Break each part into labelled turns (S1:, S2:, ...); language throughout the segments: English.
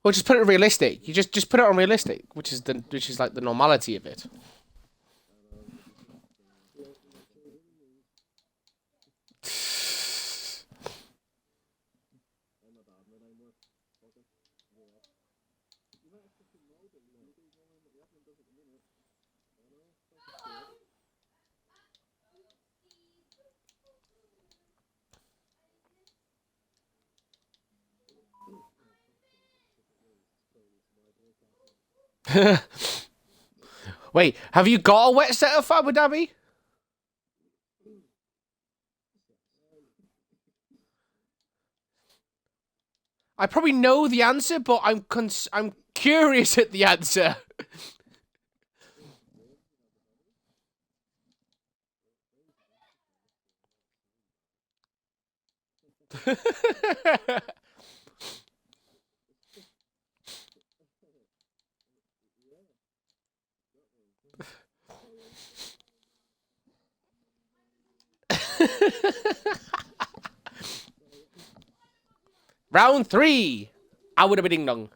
S1: Well, just put it realistic. You just put it on realistic, which is like the normality of it. Wait, have you got a wet set of Abu Dhabi? I probably know the answer, but I'm curious at the answer. Round 3. I would have been ding dong.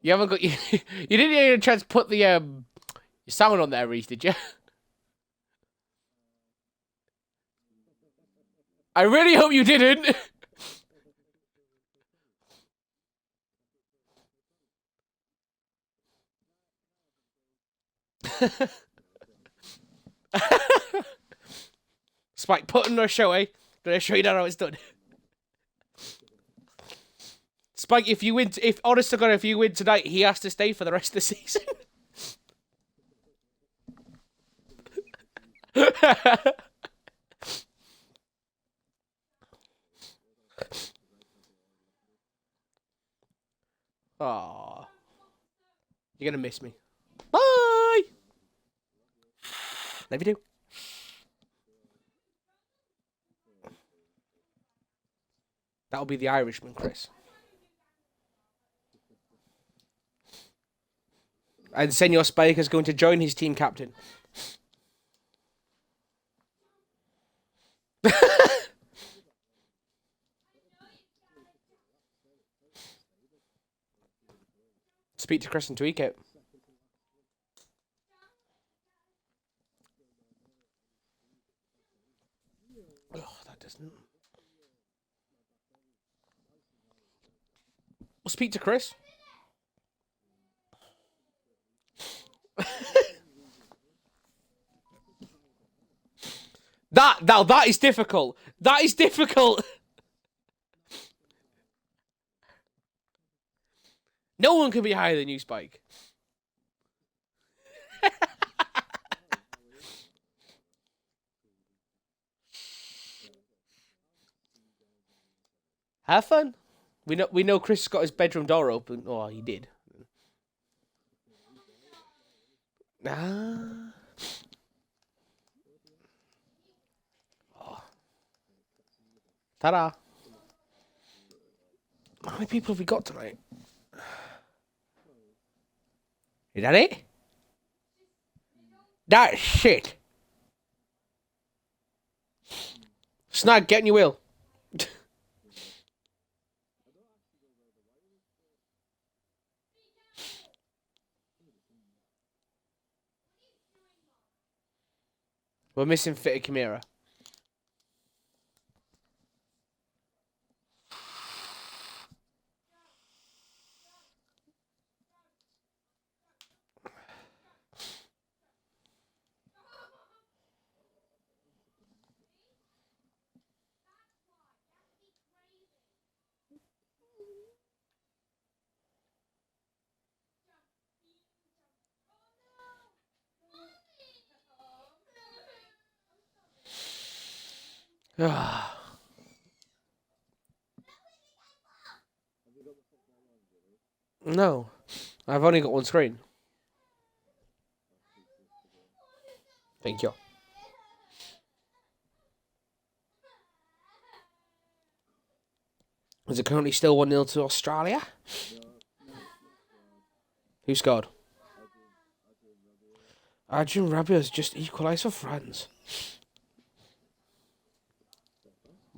S1: You haven't got you didn't get a chance to put the your sound on there, Reese, did you? I really hope you didn't. Spike, put on a show, eh? Gonna show you how it's done. Spike, if you win, honest to God, if you win tonight, he has to stay for the rest of the season. Aww. You're gonna miss me. Bye! Love you do. That'll be the Irishman, Chris. And Senor Spike is going to join his team captain. Speak to Chris and tweak it. Oh, that doesn't. We'll speak to Chris. That is difficult. That is difficult. No one can be higher than you, Spike. Have fun. We know Chris got his bedroom door open. Oh, he did. Ah. Oh. Ta-da. How many people have we got tonight? Is that it? That's shit. Snag, get in your wheel. We're missing Fitter Chimera. No. I've only got one screen. Thank you. Is it currently still 1-0 to Australia? Who scored? Arjun Rabiot has just equalised for France.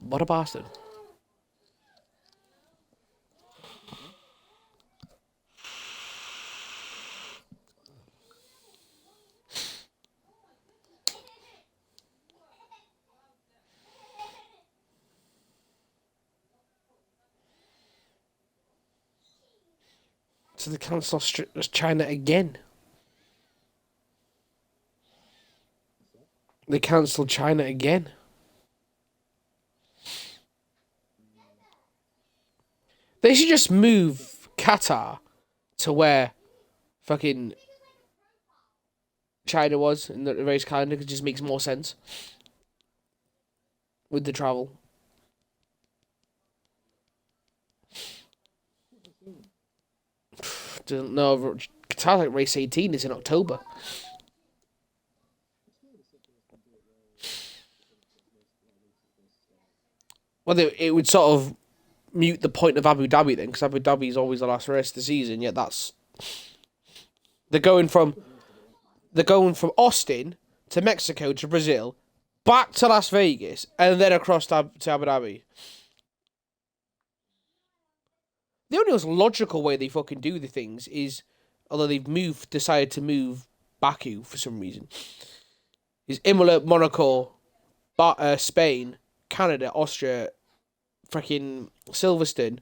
S1: What a bastard. So they cancel China again. They cancelled China again. They should just move Qatar to where fucking China was in the race calendar, because it just makes more sense with the travel. Don't know. Qatar like race 18 is in October. Well, it would sort of mute the point of Abu Dhabi then, because Abu Dhabi is always the last race of the season. Yet they're going from Austin to Mexico to Brazil, back to Las Vegas, and then across to Abu Dhabi. The only most logical way they fucking do the things is, although they've decided to move Baku for some reason, is Imola, Monaco, Spain, Canada, Austria, freaking Silverstone,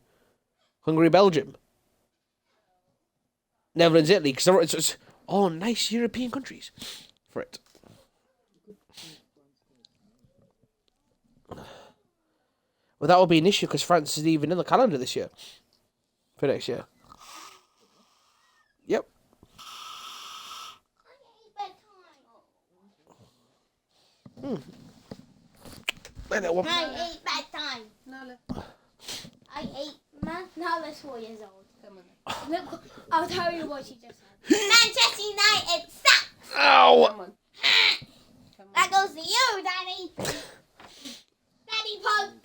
S1: Hungary, Belgium, Netherlands, Italy, because it's all nice European countries for it. Well, that will be an issue because France isn't even in the calendar this year. For next year. Yep.
S2: I ate bedtime. I ate. Now let's 4 years old. Come on. Look, I'll tell you what she just said. Manchester United sucks.
S1: Ow!
S2: Come on. That goes to you, Daddy. Daddy Punk.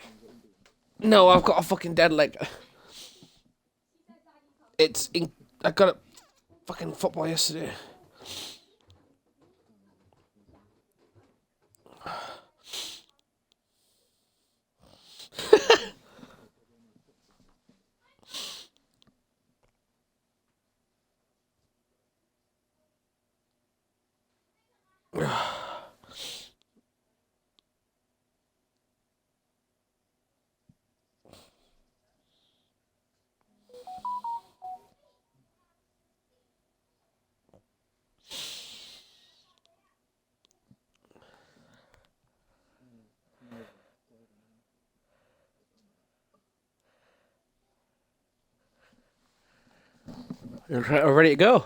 S1: No, I've got a fucking dead leg. I got a fucking football yesterday. You're ready to go.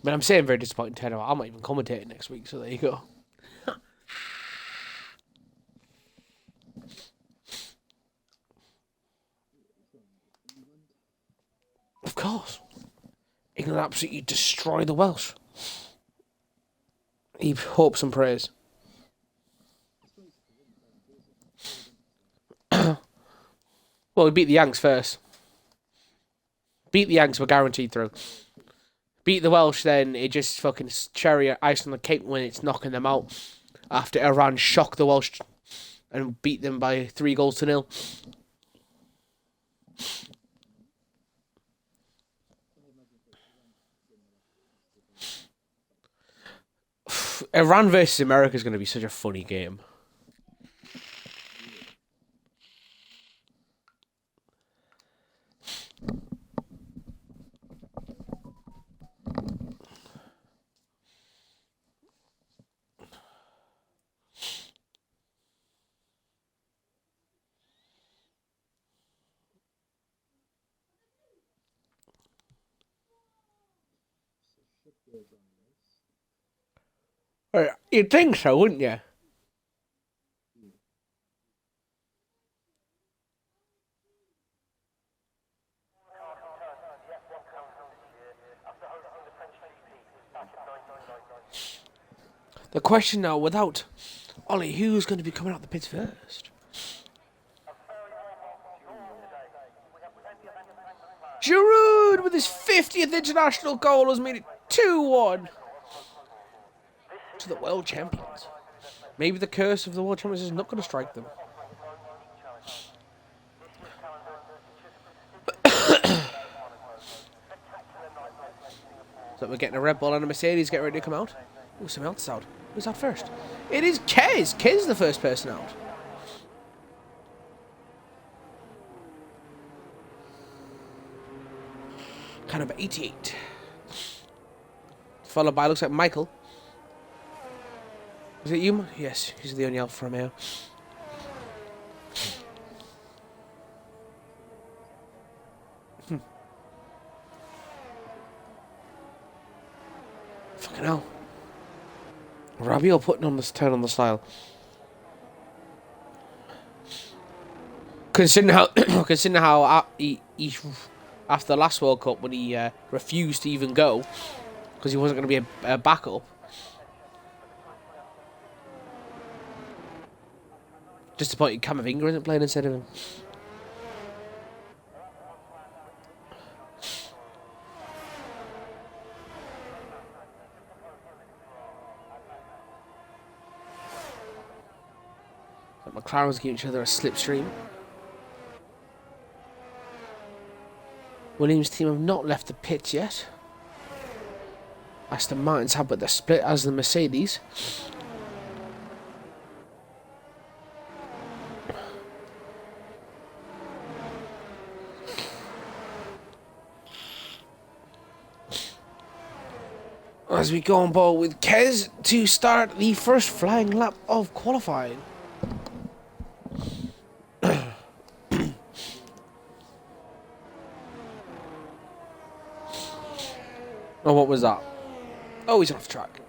S1: But I'm saying very disappointed. I'm not even commentating next week, so there you go. Of course. England absolutely destroy the Welsh. He hopes and prays. Well, we beat the Yanks first. Beat the Yanks, we're guaranteed through. Beat the Welsh, then it just fucking cherry ice on the cake when it's knocking them out. After Iran shocked the Welsh and beat them by 3-0. Iran versus America is going to be such a funny game. You'd think so, wouldn't you? The question now, without Ollie, who's going to be coming out the pits first? Giroud with his 50th international goal has made it 2-1 to the world champions. Maybe the curse of the world champions is not going to strike them. So we're getting a Red Bull and a Mercedes getting ready to come out. Oh, someone else is out. Who's out first? It is Kez. Kez is the first person out. Car number 88. Followed by, looks like Michael. Is it you? Yes, he's the only Alfa Romeo. Fucking hell. Rabiot putting on this turn on the style. Considering how he after the last World Cup when he refused to even go because he wasn't going to be a backup. Disappointed Camavinga isn't playing instead of him. McLaren's giving each other a slipstream. Williams' team have not left the pits yet. Aston Martin's have, but they're split as the Mercedes. As we go on board with Kez to start the first flying lap of qualifying. Oh, what was that? Oh, he's off track.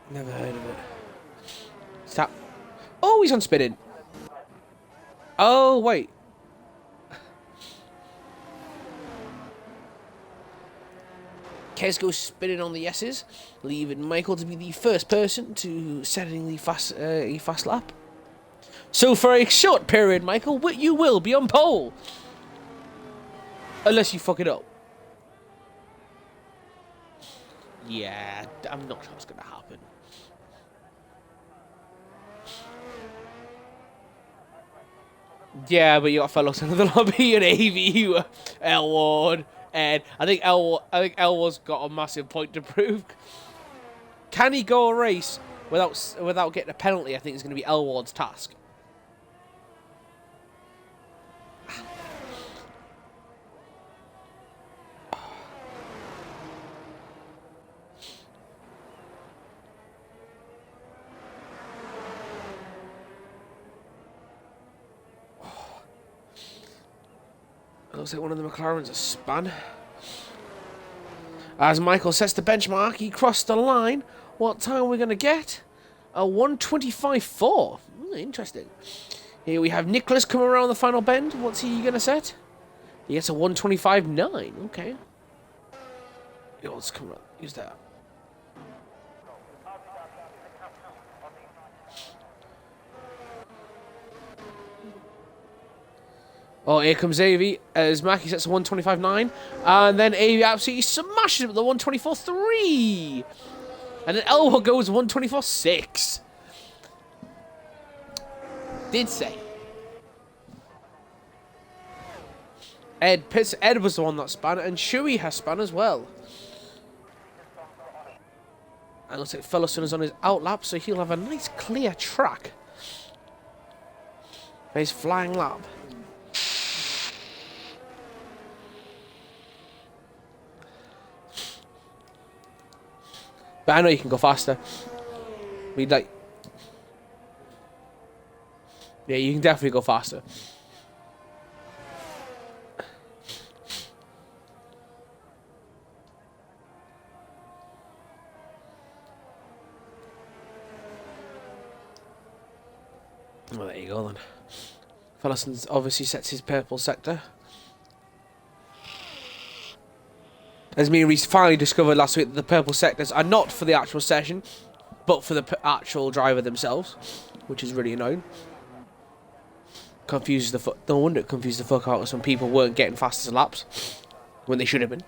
S1: Never heard of it. Stop. Oh, he's on spinning. Oh, wait. Kez goes spinning on the S's, leaving Michael to be the first person to setting the fast lap. So for a short period, Michael, you will be on pole. Unless you fuck it up. Yeah, I'm not sure what's going to happen. Yeah, but you got fellows in the lobby and AV, Elward, and I think Elward's got a massive point to prove. Can he go a race without getting a penalty? I think is going to be Elward's task. Looks like one of the McLarens is spun. As Michael sets the benchmark, he crossed the line. What time are we going to get? A 1:25.4. Interesting. Here we have Nicholas coming around the final bend. What's he going to set? He gets a 1:25.9. Okay. Yo, let's come around. Use that. Oh, here comes Avi as Mackie sets a 1:25.9. And then Avi absolutely smashes it with the 1:24.3. And then Elwood goes 1:24.6. Did say. Ed was the one that spun, and Shuey has spun as well. And looks like Fellowson is on his outlap, so he'll have a nice clear track for his flying lap. But I know you can go faster. We'd like... Yeah, you can definitely go faster. Well, there you go then. Fellowson obviously sets his purple sector. As me and Reese finally discovered last week that the purple sectors are not for the actual session, but for the actual driver themselves, which is really annoying. Confuses the fuck. No wonder it confused the fuck out of some people weren't getting fastest laps when they should have been.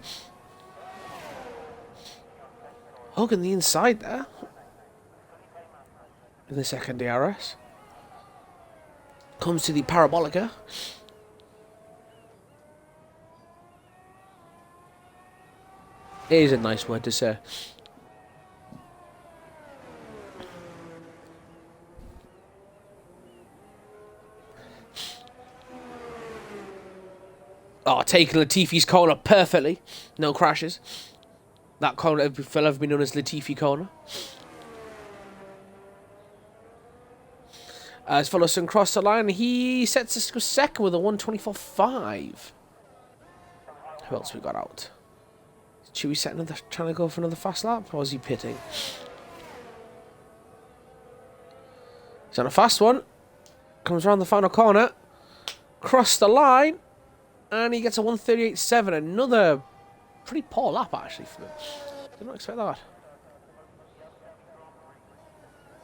S1: Hugging the inside there. In the second DRS. Comes to the Parabolica. It is a nice word to say. Oh, taking Latifi's corner perfectly. No crashes. That corner will ever be known as Latifi corner. As Follerson crossed the line, he sets us second with a 124.5. Who else we got out? Should we set another, trying to go for another fast lap, or is he pitting? He's on a fast one. Comes around the final corner. Cross the line. And he gets a 138.7. Another pretty poor lap, actually, for him. Did not expect that.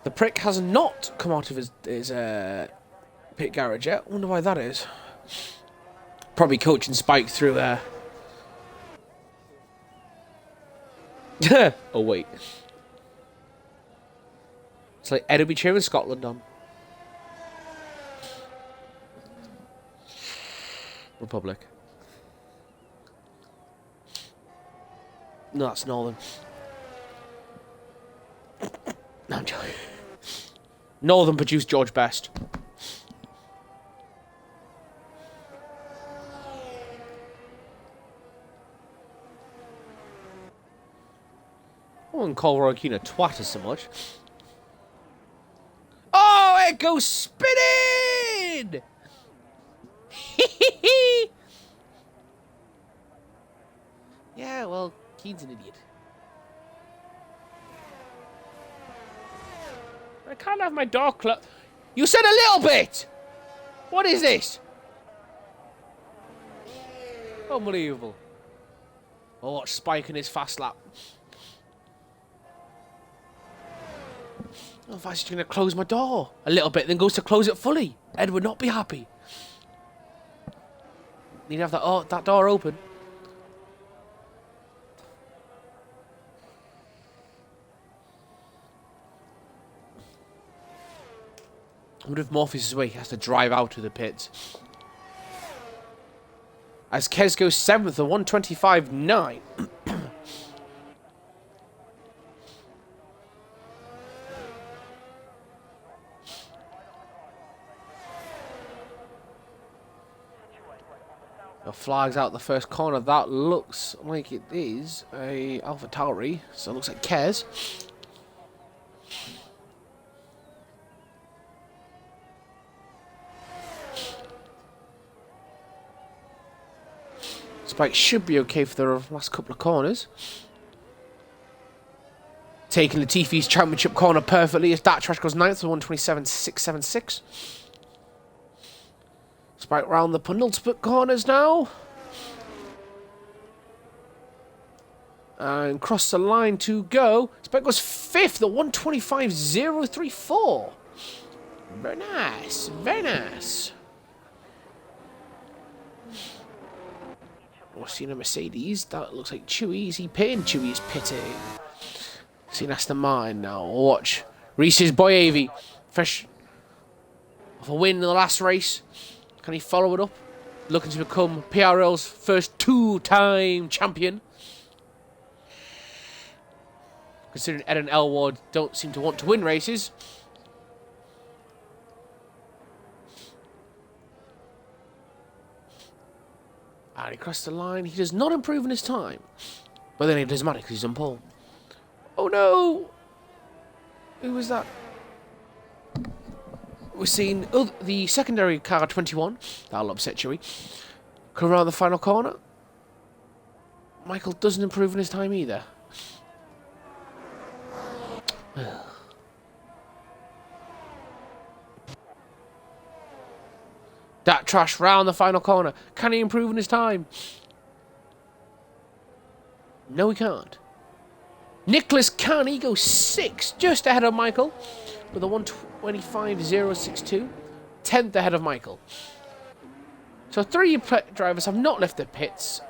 S1: The prick has not come out of his pit garage yet. I wonder why that is. Probably coaching Spike through oh, wait. It's like Ed will be cheering Scotland on. Republic. No, that's Northern. No, I'm joking. Northern produced George Best. I wouldn't call Roy Keane a twat as so much. Oh, it goes spinning! Yeah, well, Keane's an idiot. I can't have my door closed. You said a little bit! What is this? Unbelievable. I'll watch Spike in his fast lap. Oh, if I was just going to close my door a little bit, then goes to close it fully. Ed would not be happy. Need to have that door open. I wonder if Morpheus is away. He has to drive out of the pits. As Kez goes 7th, a 125.9. The flags out the first corner. That looks like it is a AlphaTauri. So it looks like Kez. Spike should be okay for the last couple of corners. Taking Latifi's championship corner perfectly as that trash goes 9th to 127.676. Spike round the penultimate corners now. And cross the line to go. Spike goes 5th at 125.034. Very nice. Very nice. We're seeing a Mercedes. That looks like Chewy. Is he pitting? Chewy is pitting. Seeing Aston Martin now. Watch. Reese's boy Avey. Fresh off a win in the last race. Can he follow it up? Looking to become PRL's first two-time champion. Considering Ed and Elward don't seem to want to win races. And he crossed the line. He does not improve in his time. But then it doesn't matter because he's on pole. Oh no! Who was that? We're seeing the secondary car 21. That'll upset Chewy. Come around the final corner. Michael doesn't improve in his time either. That trash round the final corner. Can he improve in his time? No, he can't. Nicholas can. He goes 6, just ahead of Michael, with a 1:25.062. 10th ahead of Michael. So 3 drivers have not left their pits.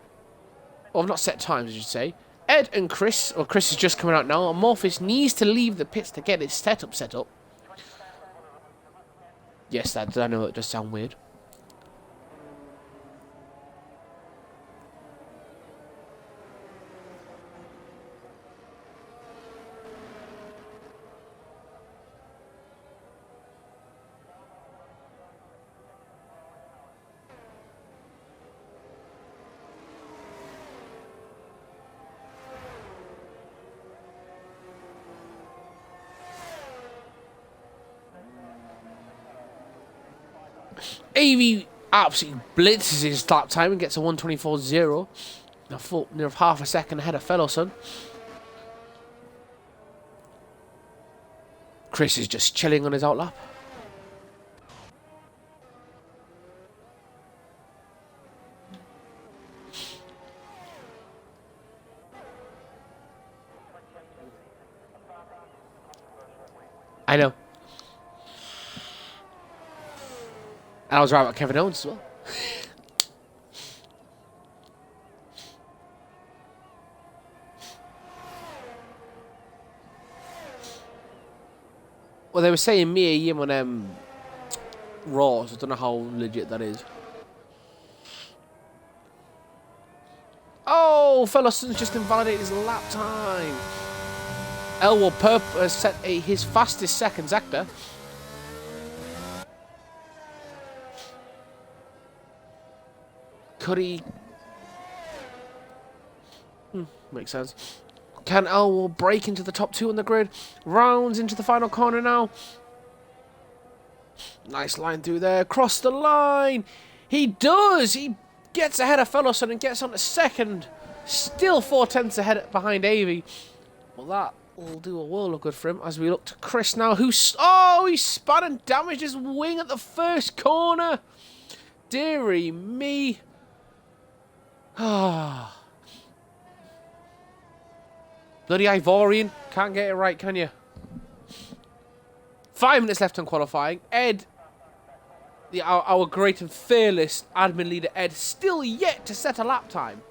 S1: Or have not set times, I should say. Ed and Chris, or Chris is just coming out now. Amorphous needs to leave the pits to get his setup set up. Yes, I know it does sound weird. AV absolutely blitzes his lap time and gets a 1:24.0. A full near half a second ahead of fellow son. Chris is just chilling on his outlap. I know. And I was right about Kevin Owens as well. Well, they were saying Mia Yim on Raw, so I don't know how legit that is. Oh, Fellowson's just invalidated his lap time. Elwood Perp has set his fastest second sector. Could he? Makes sense. Can Elwood break into the top 2 on the grid? Rounds into the final corner now. Nice line through there. Cross the line. He does. He gets ahead of Fellowson and gets on to second. Still 4/10 ahead behind Avey. Well, that will do a world of good for him as we look to Chris now. He spun and damaged his wing at the first corner. Dearie me. Bloody Ivorian. Can't get it right, can you? 5 minutes left on qualifying. Ed, our great and fearless admin leader, Ed, still yet to set a lap time.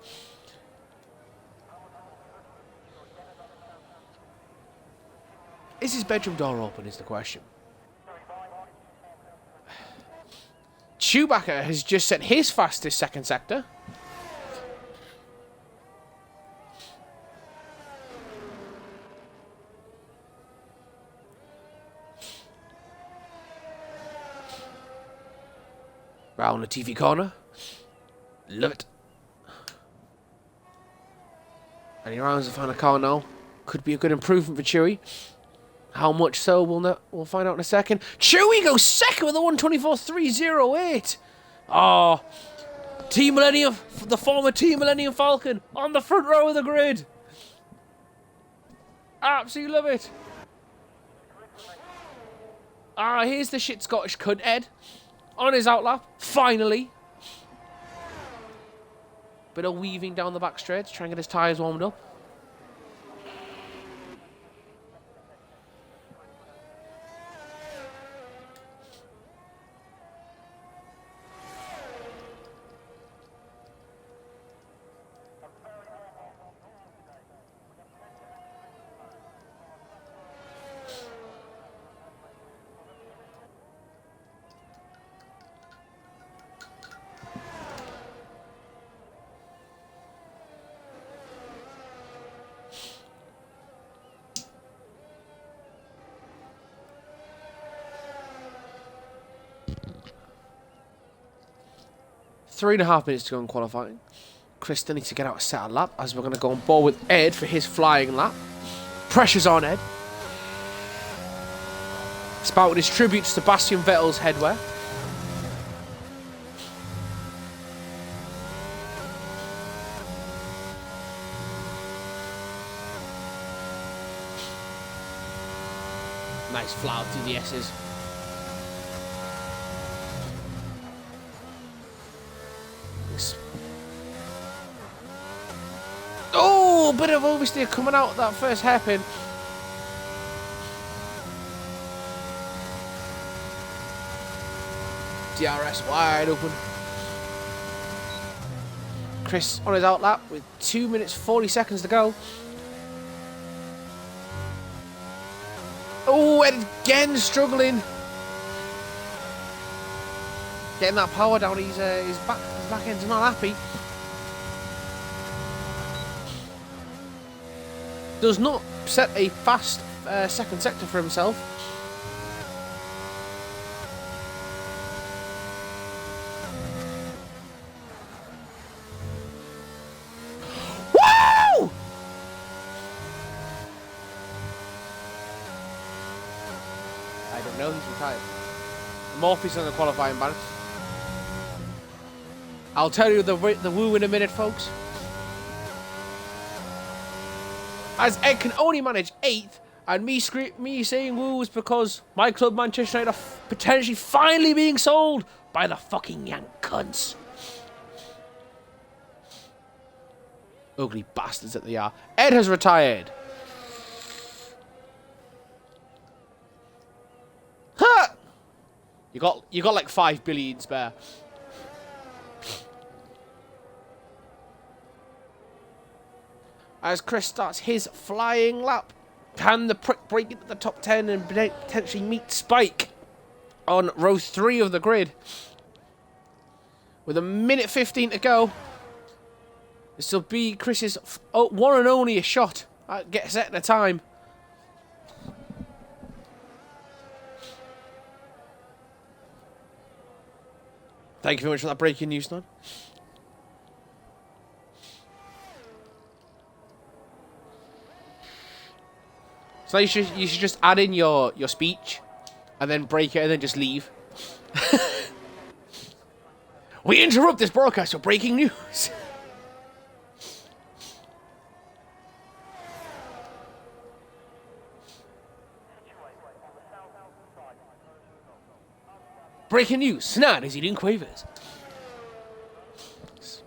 S1: Is his bedroom door open, is the question. Chewbacca has just set his fastest second sector. Round the TV corner. Love it. And he rounds the final car now. Could be a good improvement for Chewie. How much so, we'll find out in a second. Chewie goes second with a 1:24.308. Oh, Team Millennium, the former Team Millennium Falcon on the front row of the grid. Absolutely love it. Here's the shit Scottish cunt, Ed. On his outlap, finally. Bit of weaving down the back straight to try and get his tyres warmed up. Three and a half minutes to go in qualifying. Chris still needs to get out a set lap as we're going to go on board with Ed for his flying lap. Pressure's on Ed. Spouting his tribute to Sebastian Vettel's headwear. Nice flout through the S's. bit of oversteer coming out that first hairpin. DRS wide open. Chris on his outlap with 2 minutes 40 seconds to go. Oh, and again struggling. Getting that power down. His back end's not happy. Does not set a fast second sector for himself. Woo! I don't know. He's retired. Morphe's on the qualifying balance. I'll tell you the woo in a minute, folks. As Ed can only manage 8th, and me saying woo is because my club Manchester United are potentially finally being sold by the fucking Yank cunts. Ugly bastards that they are. Ed has retired. Ha! You got like 5 billion spare. As Chris starts his flying lap. Can the prick break into the top 10 and potentially meet Spike on row 3 of the grid? With a minute 15 to go. This will be Chris's one and only shot at setting a time. Thank you very much for that breaking news, Nod. So you should just add in your speech and then break it and then just leave. We interrupt this broadcast for breaking news. Breaking news. Snad is eating quavers.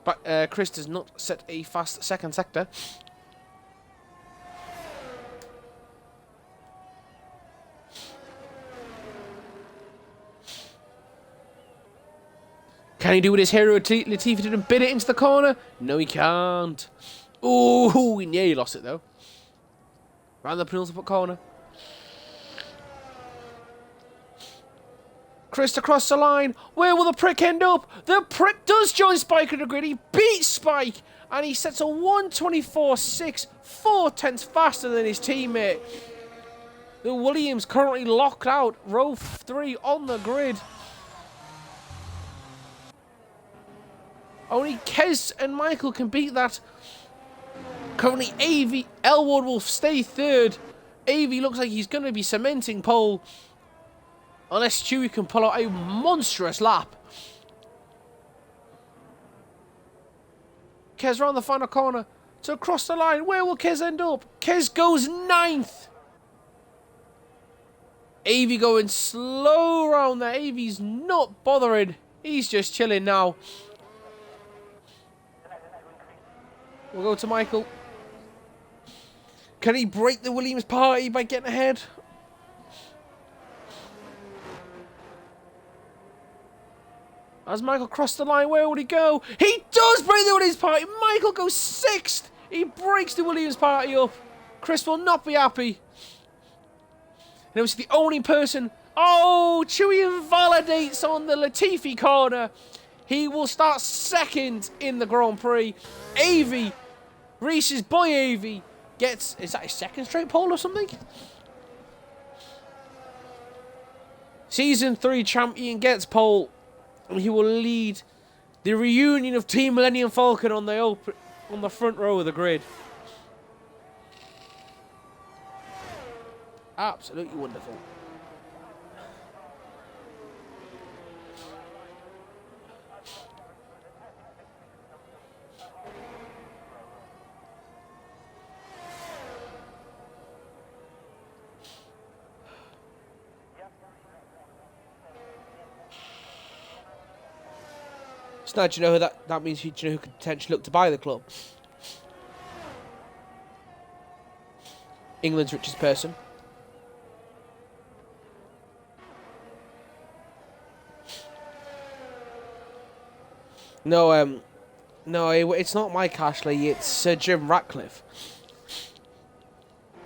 S1: But Chris does not set a fast second sector. Can he do what his hero Latifi did and bid it into the corner? No, he can't. Ooh, he nearly lost it though. Round the penultimate corner. Chris across the line. Where will the prick end up? The prick does join Spike in the grid. He beats Spike. And he sets a 1:24.6, 4/10 faster than his teammate. The Williams currently locked out. Row 3 on the grid. Only Kez and Michael can beat that. Currently, Elwood will stay 3rd. Avey looks like he's going to be cementing pole. Unless Chewie can pull out a monstrous lap. Kez round the final corner to cross the line. Where will Kez end up? Kez goes 9th. Avey going slow round there. Avey's not bothering. He's just chilling now. We'll go to Michael. Can he break the Williams party by getting ahead? As Michael crossed the line, where would he go? He does break the Williams party. Michael goes 6th. He breaks the Williams party up. Chris will not be happy. And it was the only person. Oh, Chewie invalidates on the Latifi corner. He will start 2nd in the Grand Prix. Avey, Reese's boy Avey, gets, is that his 2nd straight pole or something? Season 3 champion gets pole. And he will lead the reunion of Team Millennium Falcon on the front row of the grid. Absolutely wonderful. So now do you know who that means? Do you know who could potentially look to buy the club? England's richest person. No, no, it's not Mike Ashley. It's Sir Jim Ratcliffe.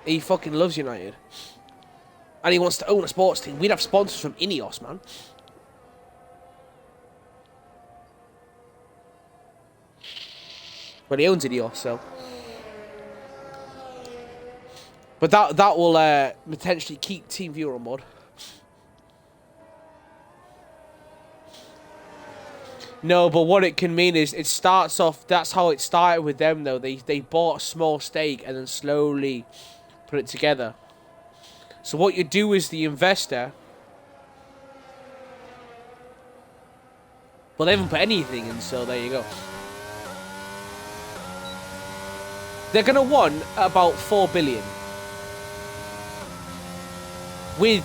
S1: He fucking loves United, and he wants to own a sports team. We'd have sponsors from Ineos, man. But he owns Ineos, so. But that will potentially keep TeamViewer on board. No, but what it can mean is it starts off. That's how it started with them, though. They bought a small stake and then slowly put it together. So what you do is the investor. Well, they haven't put anything in, so there you go. They're gonna want about 4 billion. With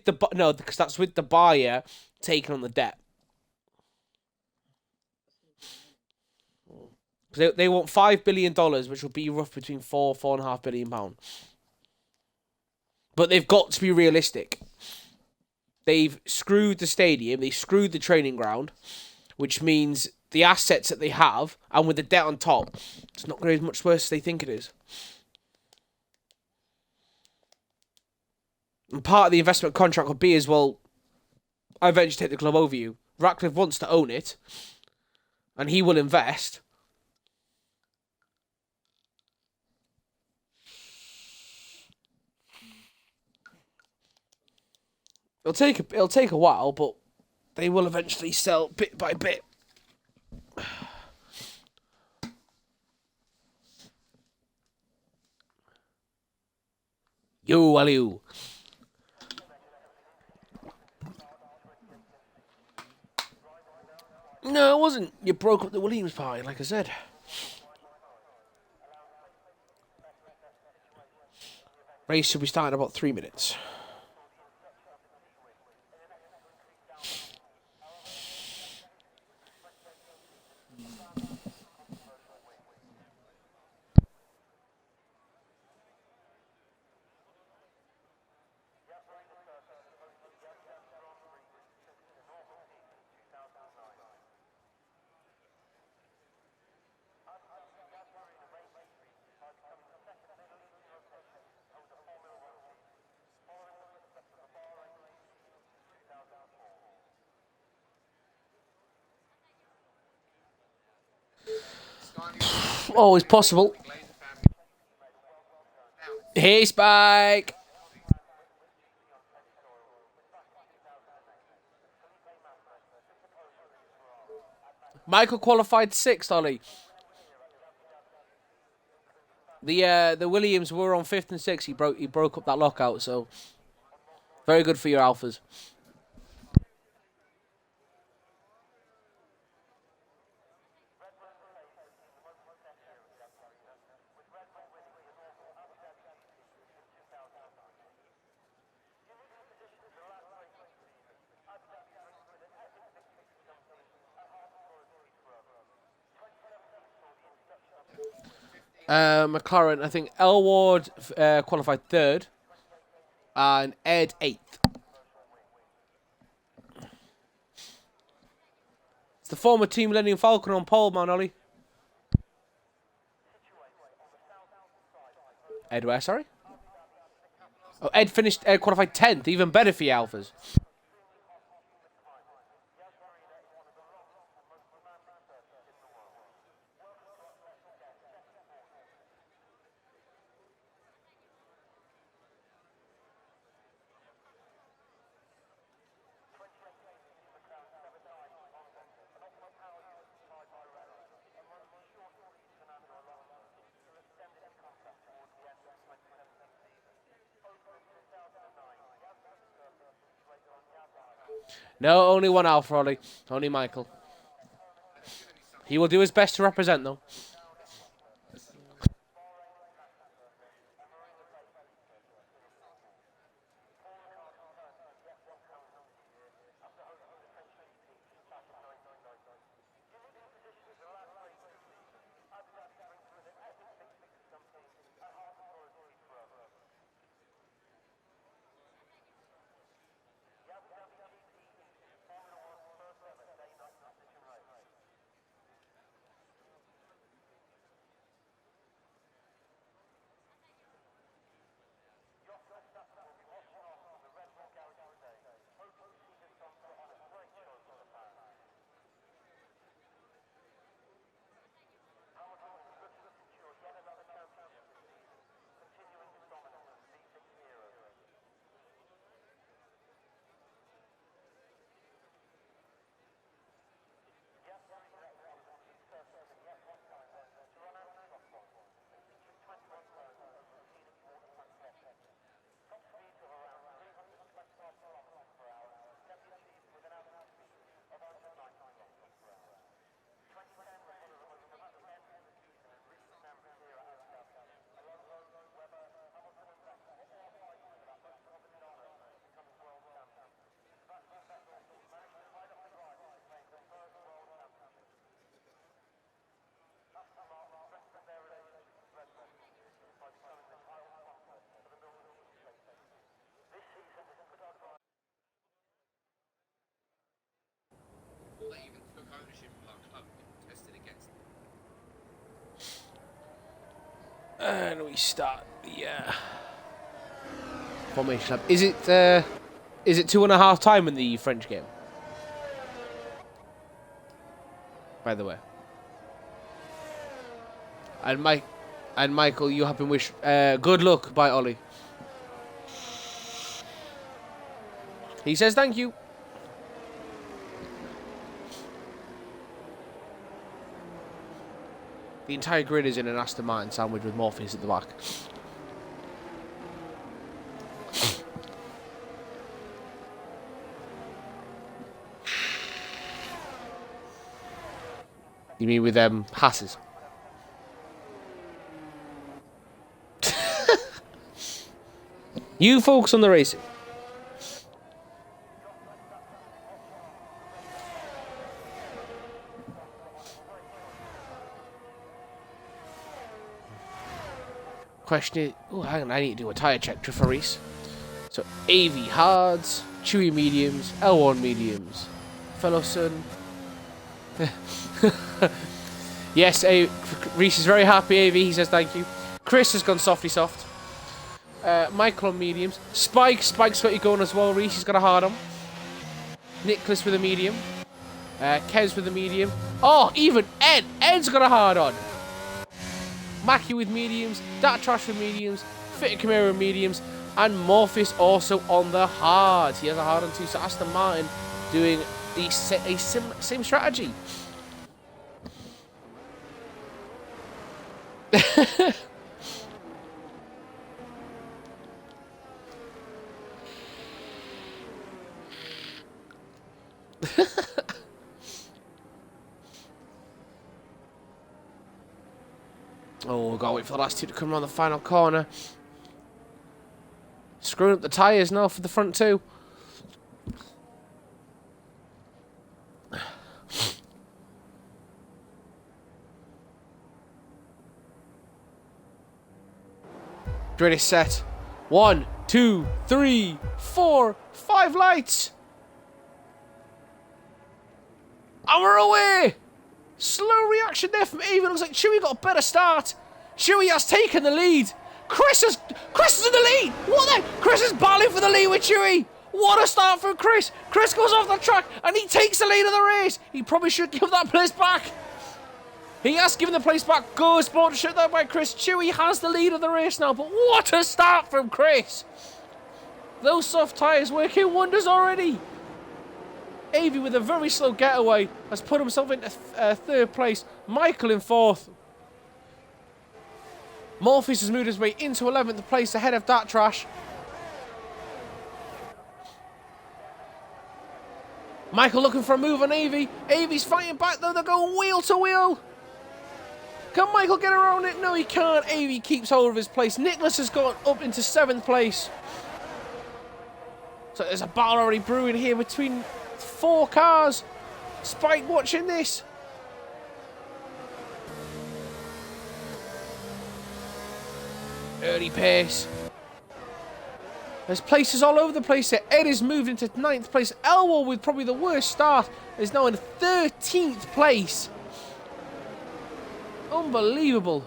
S1: the no, because that's with the buyer taking on the debt. They want $5 billion, which will be rough between £4.5 billion. But they've got to be realistic. They've screwed the stadium, they screwed the training ground, which means the assets that they have, and with the debt on top, it's not going to be as much worse as they think it is. And part of the investment contract will be as well, I eventually take the club over you. Ratcliffe wants to own it, and he will invest. It'll take a while, but they will eventually sell bit by bit. Yo, hello. No, it wasn't. You broke up the Williams party, like I said. Race should be starting in about 3 minutes. Always possible. Hey, Spike. Michael qualified 6th, Ollie. The Williams were on 5th and 6th. He broke up that lockout, so very good for your Alphas. McLaren, I think Elward qualified 3rd, and Ed 8th. It's the former Team Millennium Falcon on pole, man, Ollie. Ed where, sorry? Oh, Ed qualified 10th, even better for your Alphas. No, only one Alpha, Ollie. Only Michael. He will do his best to represent, though. And we start the formation lab. Is it 2.5 time in the French game? By the way. And Michael, you have been wished good luck by Ollie. He says thank you. The entire grid is in an Aston Martin sandwich with Morpheus at the back. You mean with Hasses? You focus on the racing. Question is, oh, hang on, I need to do a tyre check to Faris. So, AV hards, Chewy mediums, L1 mediums, Fellowson. Yes, Reese is very happy, AV, he says thank you. Chris has gone softy soft. Michael on mediums. Spike's got you going as well, Reese, he's got a hard on. Nicholas with a medium. Kez with a medium. Oh, even Ed's got a hard on. Mackie with mediums, Dat Trash with mediums, Fit Camaro with mediums, and Morpheus also on the hard. He has a hard on too, so Aston Martin doing the same strategy. Oh, we've got to wait for the last two to come around the final corner. Screwing up the tyres now for the front two. Ready, set. 1, 2, 3, 4, 5 lights. And we're away. Slow reaction there from Even. Looks like Chewy got a better start. Chewy has taken the lead. Chris is in the lead. What the? Chris is battling for the lead with Chewy. What a start from Chris. Chris goes off the track and he takes the lead of the race. He probably should give that place back. He has given the place back. Go sport shut that by Chris. Chewy has the lead of the race now. But what a start from Chris. Those soft tyres working wonders already. Avey with a very slow getaway has put himself into third place. Michael in fourth. Morpheus has moved his way into 11th place ahead of Dat Trash. Michael looking for a move on Avey. Avey's fighting back though. They're going wheel to wheel. Can Michael get around it? No, he can't. Avey keeps hold of his place. Nicholas has gone up into 7th place. So there's a battle already brewing here between 4 cars. Spike watching this. Early pace. There's places all over the place here. Ed has moved into 9th place. Elwell with probably the worst start is now in 13th place. Unbelievable.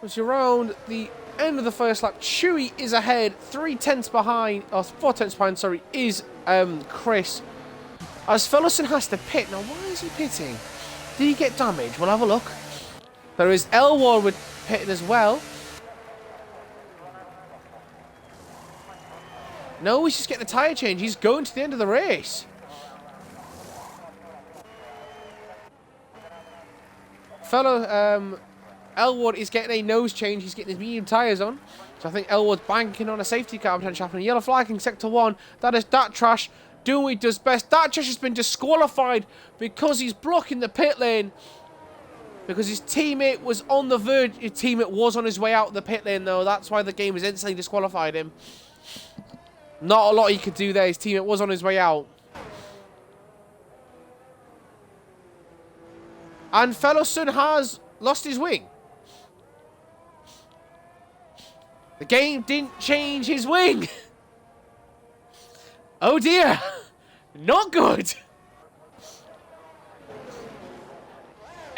S1: It's around the end of the first lap. Chewy is ahead, 3 tenths behind, or 4 tenths behind, sorry, is Chris. As Fellowson has to pit. Now, why is he pitting? Did he get damaged? We'll have a look. There is Elwall with pitting as well. No, he's just getting a tyre change. He's going to the end of the race. Elwood is getting a nose change. He's getting his medium tyres on. So I think Elwood's banking on a safety car potential happening. Yellow flag in sector 1. That is Dat Trash doing what he does best. Dat Trash has been disqualified because he's blocking the pit lane. Because his teammate was on the verge. His teammate was on his way out of the pit lane, though. That's why the game has instantly disqualified him. Not a lot he could do there. His teammate was on his way out. And Fellowson has lost his wing. The game didn't change his wing. Oh dear. Not good.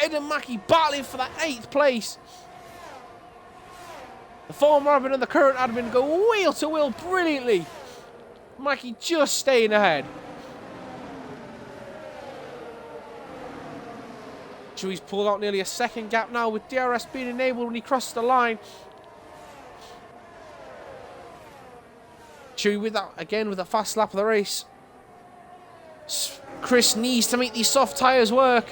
S1: Ed and Mackie battling for that 8th place. The former admin and the current admin go wheel to wheel brilliantly. Mackie just staying ahead. Chewy's pulled out nearly a second gap now with DRS being enabled when he crosses the line. Chewy with that again with a fast lap of the race. Chris needs to make these soft tyres work.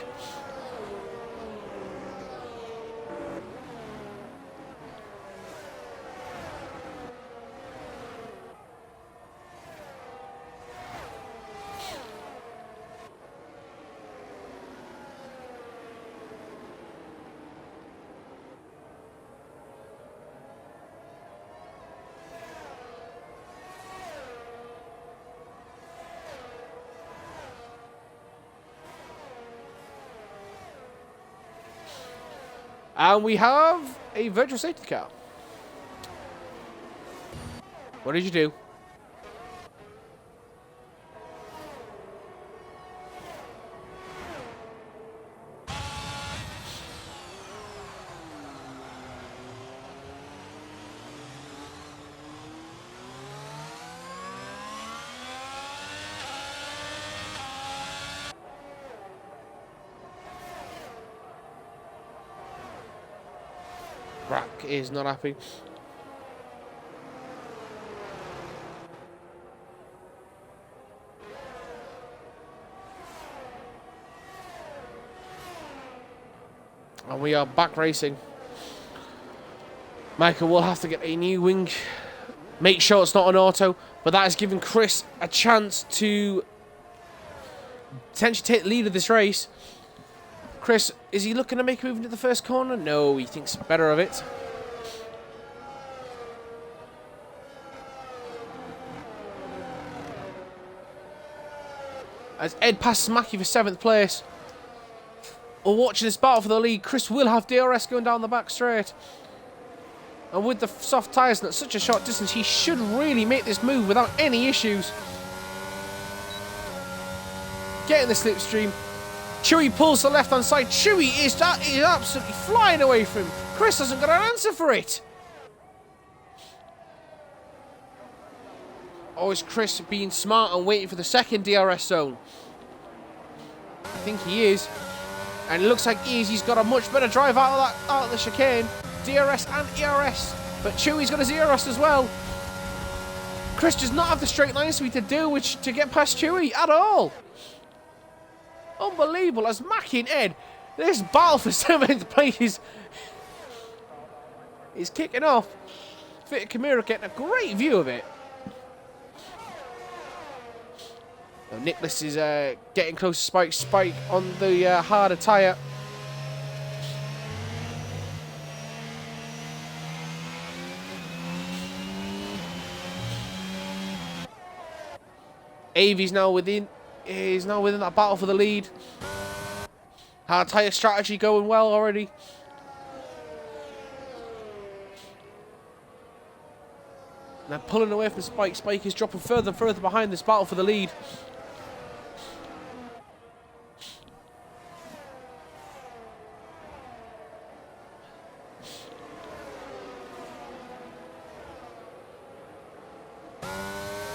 S1: And we have a virtual safety car. What did you do? Rack is not happy. And we are back racing. Michael will have to get a new wing. Make sure it's not an auto, but that is giving Chris a chance to potentially take the lead of this race. Chris, is he looking to make a move into the first corner? No, he thinks better of it. As Ed passes Mackie for 7th place. We're watching this battle for the lead. Chris will have DRS going down the back straight. And with the soft tyres and at such a short distance, he should really make this move without any issues. Getting the slipstream. Chewy pulls the left-hand side. Chewy is absolutely flying away from him. Chris hasn't got an answer for it. Oh, is Chris being smart and waiting for the second DRS zone? I think he is. And it looks like he's got a much better drive out of the chicane. DRS and ERS. But Chewy's got a ZRS as well. Chris does not have the straight line speed to get past Chewy at all. Unbelievable, as Mackie and Ed, this battle for 7th place is kicking off. Fit Kimura getting a great view of it. Now, Nicholas is getting close to Spike. Spike on the harder tyre. Avi's now within. He's now within that battle for the lead. Hard tyre strategy going well already. Now pulling away from Spike. Spike is dropping further and further behind this battle for the lead.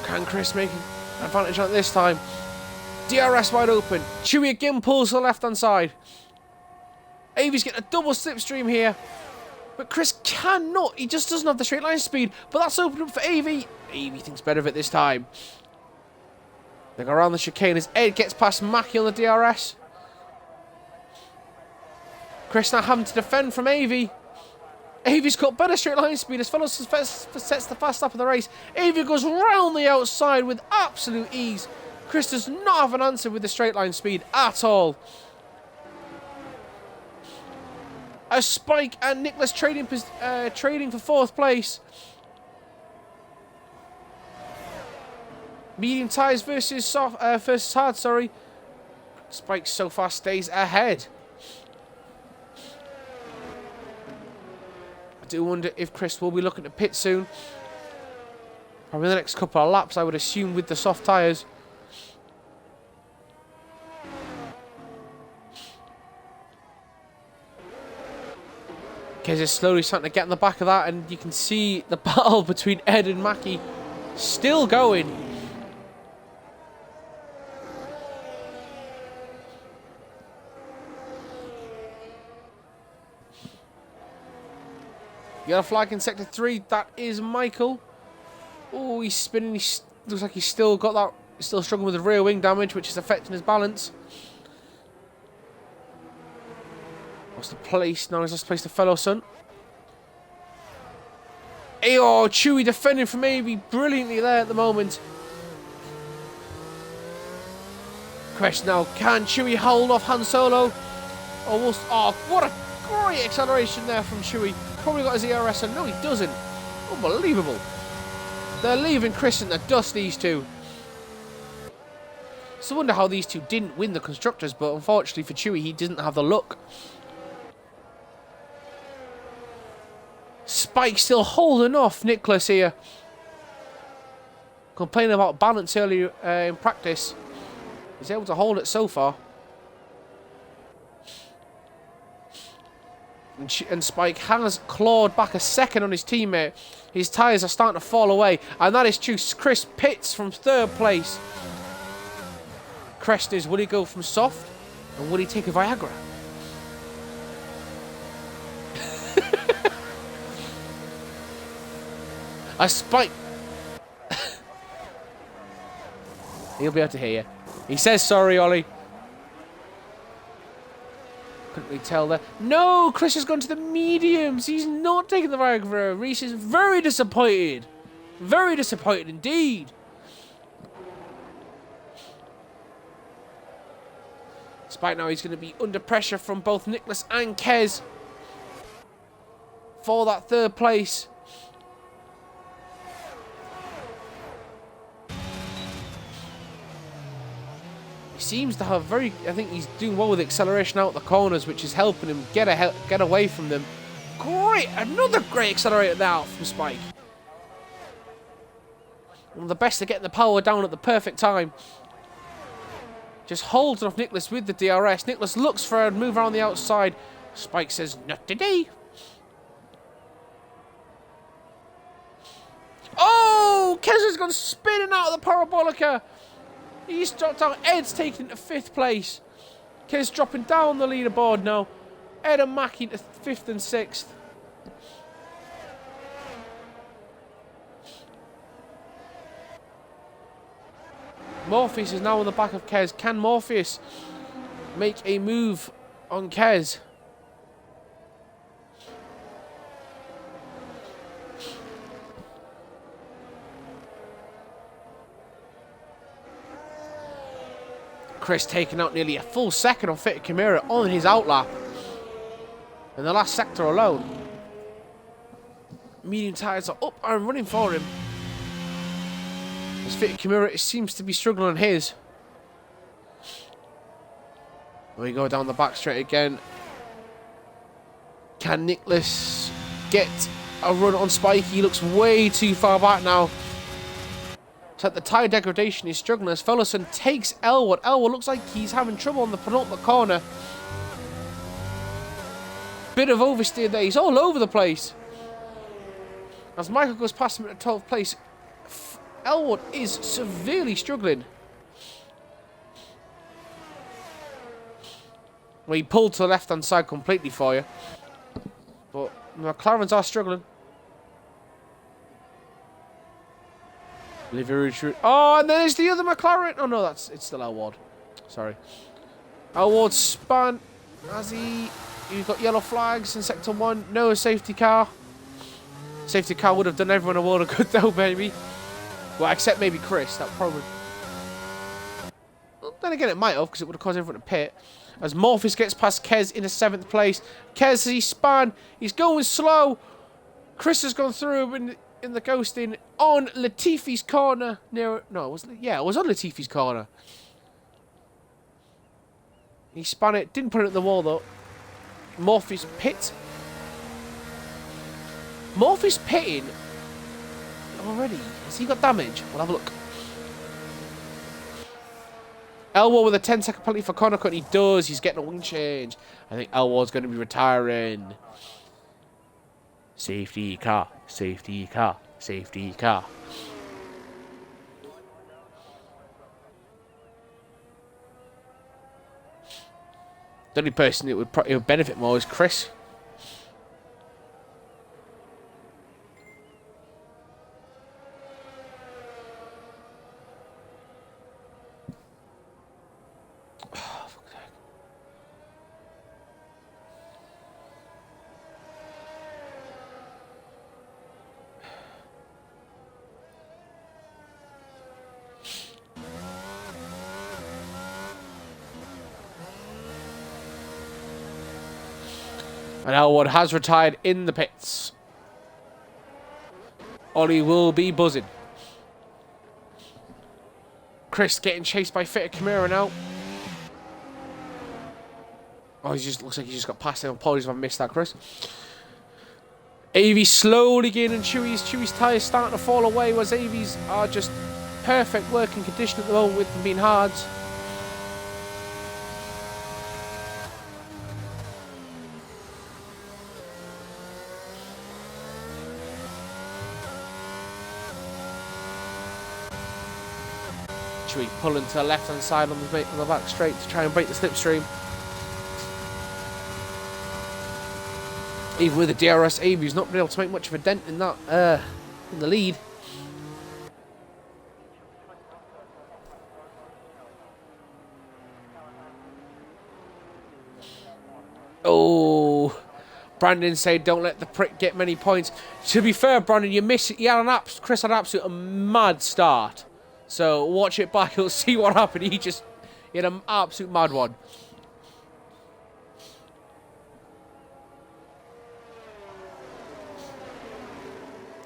S1: Can Chris make an advantage on it this time? DRS wide open. Chewy again pulls to the left-hand side. Avi's getting a double slipstream here. But Chris cannot. He just doesn't have the straight line speed. But that's opened up for Avi. Avi thinks better of it this time. They go around the chicane as Ed gets past Mackie on the DRS. Chris now having to defend from Avi. Avi's got better straight line speed as follows sets the fast lap of the race. Avi goes round the outside with absolute ease. Chris does not have an answer with the straight line speed at all. As Spike and Nicholas trading for 4th place. Medium tyres versus hard, sorry. Spike so far stays ahead. I do wonder if Chris will be looking to pit soon. Probably the next couple of laps, I would assume, with the soft tyres. Kez is slowly starting to get in the back of that, and you can see the battle between Ed and Mackie still going. Yellow flag in sector 3. That is Michael. Oh, he's spinning. Looks like he's still got that. Still struggling with the rear wing damage, which is affecting his balance. What's the place? Now he's just placed the fellow son. Hey, oh, Chewie defending from AB brilliantly there at the moment. Question now, can Chewie hold off Han Solo? Oh, what a great acceleration there from Chewie. Probably got his ERS, and no, he doesn't. Unbelievable. They're leaving Chris in the dust, these two. So I wonder how these two didn't win the Constructors, but unfortunately for Chewie, he didn't have the luck. Spike still holding off Nicholas here. Complaining about balance earlier in practice. He's able to hold it so far. And Spike has clawed back a second on his teammate. His tyres are starting to fall away. And that is true. Chris Pitts from 3rd place. Question is, will he go from soft? And will he take a Viagra? A Spike. He'll be able to hear you. He says sorry, Ollie. Couldn't really tell there. No, Chris has gone to the mediums. He's not taking the Viagra. Reese is very disappointed. Very disappointed indeed. Despite now he's going to be under pressure from both Nicholas and Kez for that 3rd place. He seems to have I think he's doing well with acceleration out the corners, which is helping him get away from them. Great, another great accelerator now from Spike. One of the best at getting the power down at the perfect time. Just holds off Nicholas with the DRS. Nicholas looks for a move around the outside. Spike says, not today. Oh, Kez has gone spinning out of the parabolica. He's dropped out. Ed's taken to 5th place. Kez dropping down the leaderboard now. Ed and Mackie to 5th and 6th. Morpheus is now on the back of Kez. Can Morpheus make a move on Kez? Chris taking out nearly a full second on Fit Kimura on his outlap. In the last sector alone. Medium tyres are up and running for him. As Fit Kimura seems to be struggling on his. We go down the back straight again. Can Nicholas get a run on Spike? He looks way too far back now. So at the tyre degradation, he's struggling as Fellerson takes Elwood. Elwood looks like he's having trouble on the penultimate corner. Bit of oversteer there. He's all over the place. As Michael goes past him at the 12th place, Elwood is severely struggling. Well, he pulled to the left-hand side completely for you. But McLarens are struggling. Oh, and there's the other McLaren. Oh, no, it's still Elwood. Sorry. Elwood spun. You've got yellow flags in Sector 1. No safety car. Safety car would have done everyone a world of good, though, baby. Well, except maybe Chris. That probably... Well, then again, it might have, because it would have caused everyone to pit. As Morpheus gets past Kez in a 7th place. Kez, he spun. He's going slow. Chris has gone through in the ghosting on Latifi's corner. It was on Latifi's corner. He spun it. Didn't put it in the wall, though. Morpheus pit. Morpheus pitting already. Has he got damage? We'll have a look. Elwood with a 10-second penalty for corner cut. He does. He's getting a wing change. I think Elwood's going to be retiring. Safety car. Safety car. Safety car. The only person it would benefit more is Chris. And Elwood has retired in the pits. Ollie will be buzzing. Chris getting chased by Fitter Kimura now. Oh, he just looks like he just got past him. Apologies if I missed that, Chris. Avi's slowly gaining Chewy's. Chewy's tyres starting to fall away, whereas Avi's are just perfect working condition at the moment with them being hard. Chewy pulling to the left-hand side on the back straight to try and break the slipstream. Even with the DRS, Avi's not been able to make much of a dent in that in the lead. Oh, Brandon said, "Don't let the prick get many points." To be fair, Brandon, you missed it. Chris had an absolute mad start. So watch it back. You'll see what happened. He had an absolute mad one.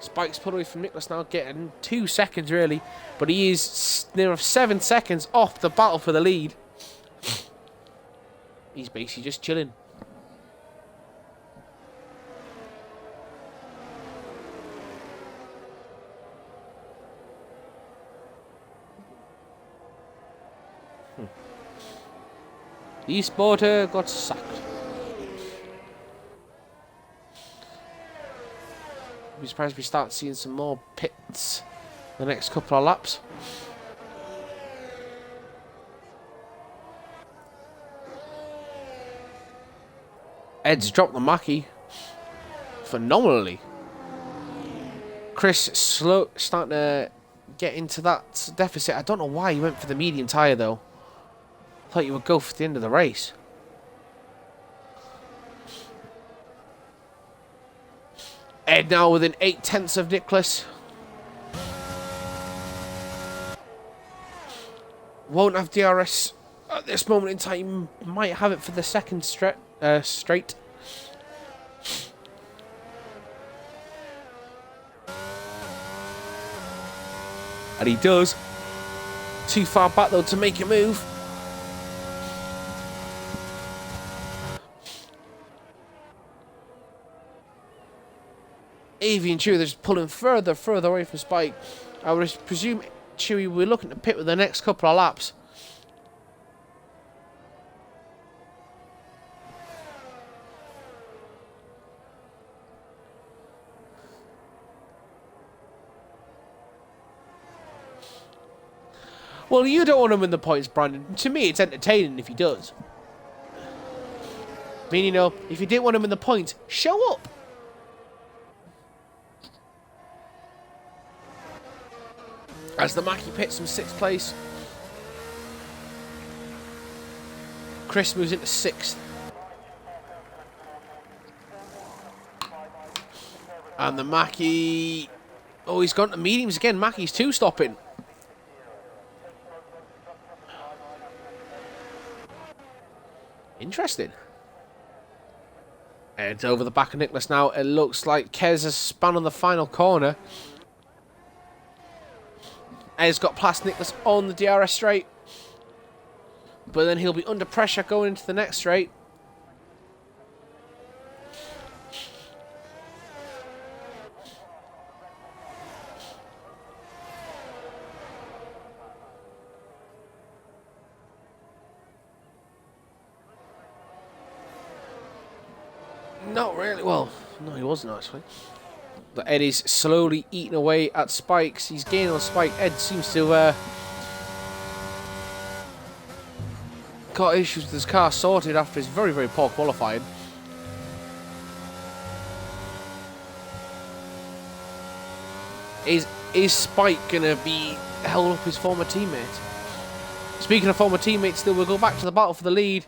S1: Spike's put away from Nicholas now, getting 2 seconds really, but he is near 7 seconds off the battle for the lead. He's basically just chilling. The e-sporter got sacked. I'd be surprised if we start seeing some more pits the next couple of laps. Ed's dropped the Mackie phenomenally. Chris starting to get into that deficit. I don't know why he went for the medium tyre though. Thought you would go for the end of the race. Ed now within 8/10 of Nicholas. Won't have DRS at this moment in time. Might have it for the second straight. And he does. Too far back though to make a move. Avi and Chewy, they're just pulling further away from Spike. I would presume Chewy will be looking to pit with the next couple of laps. Well, you don't want him in the points, Brandon. To me, it's entertaining if he does. I mean, you know, if you didn't want him in the points, show up. As the Mackie pits from 6th place. Chris moves into 6th. And the Mackie... Oh, he's gone to mediums again. Mackie's 2-stopping. Interesting. It's over the back of Nicholas now. It looks like Kez has spun on the final corner. Has got past Nicholas on the DRS straight. But then he'll be under pressure going into the next straight. Not really. Well, No, he wasn't actually. But Ed is slowly eating away at Spikes. He's gaining on Spike. Ed seems to got issues with his car sorted after his very, very poor qualifying. Is Spike gonna be held up his former teammate? Speaking of former teammates, still we'll go back to the battle for the lead.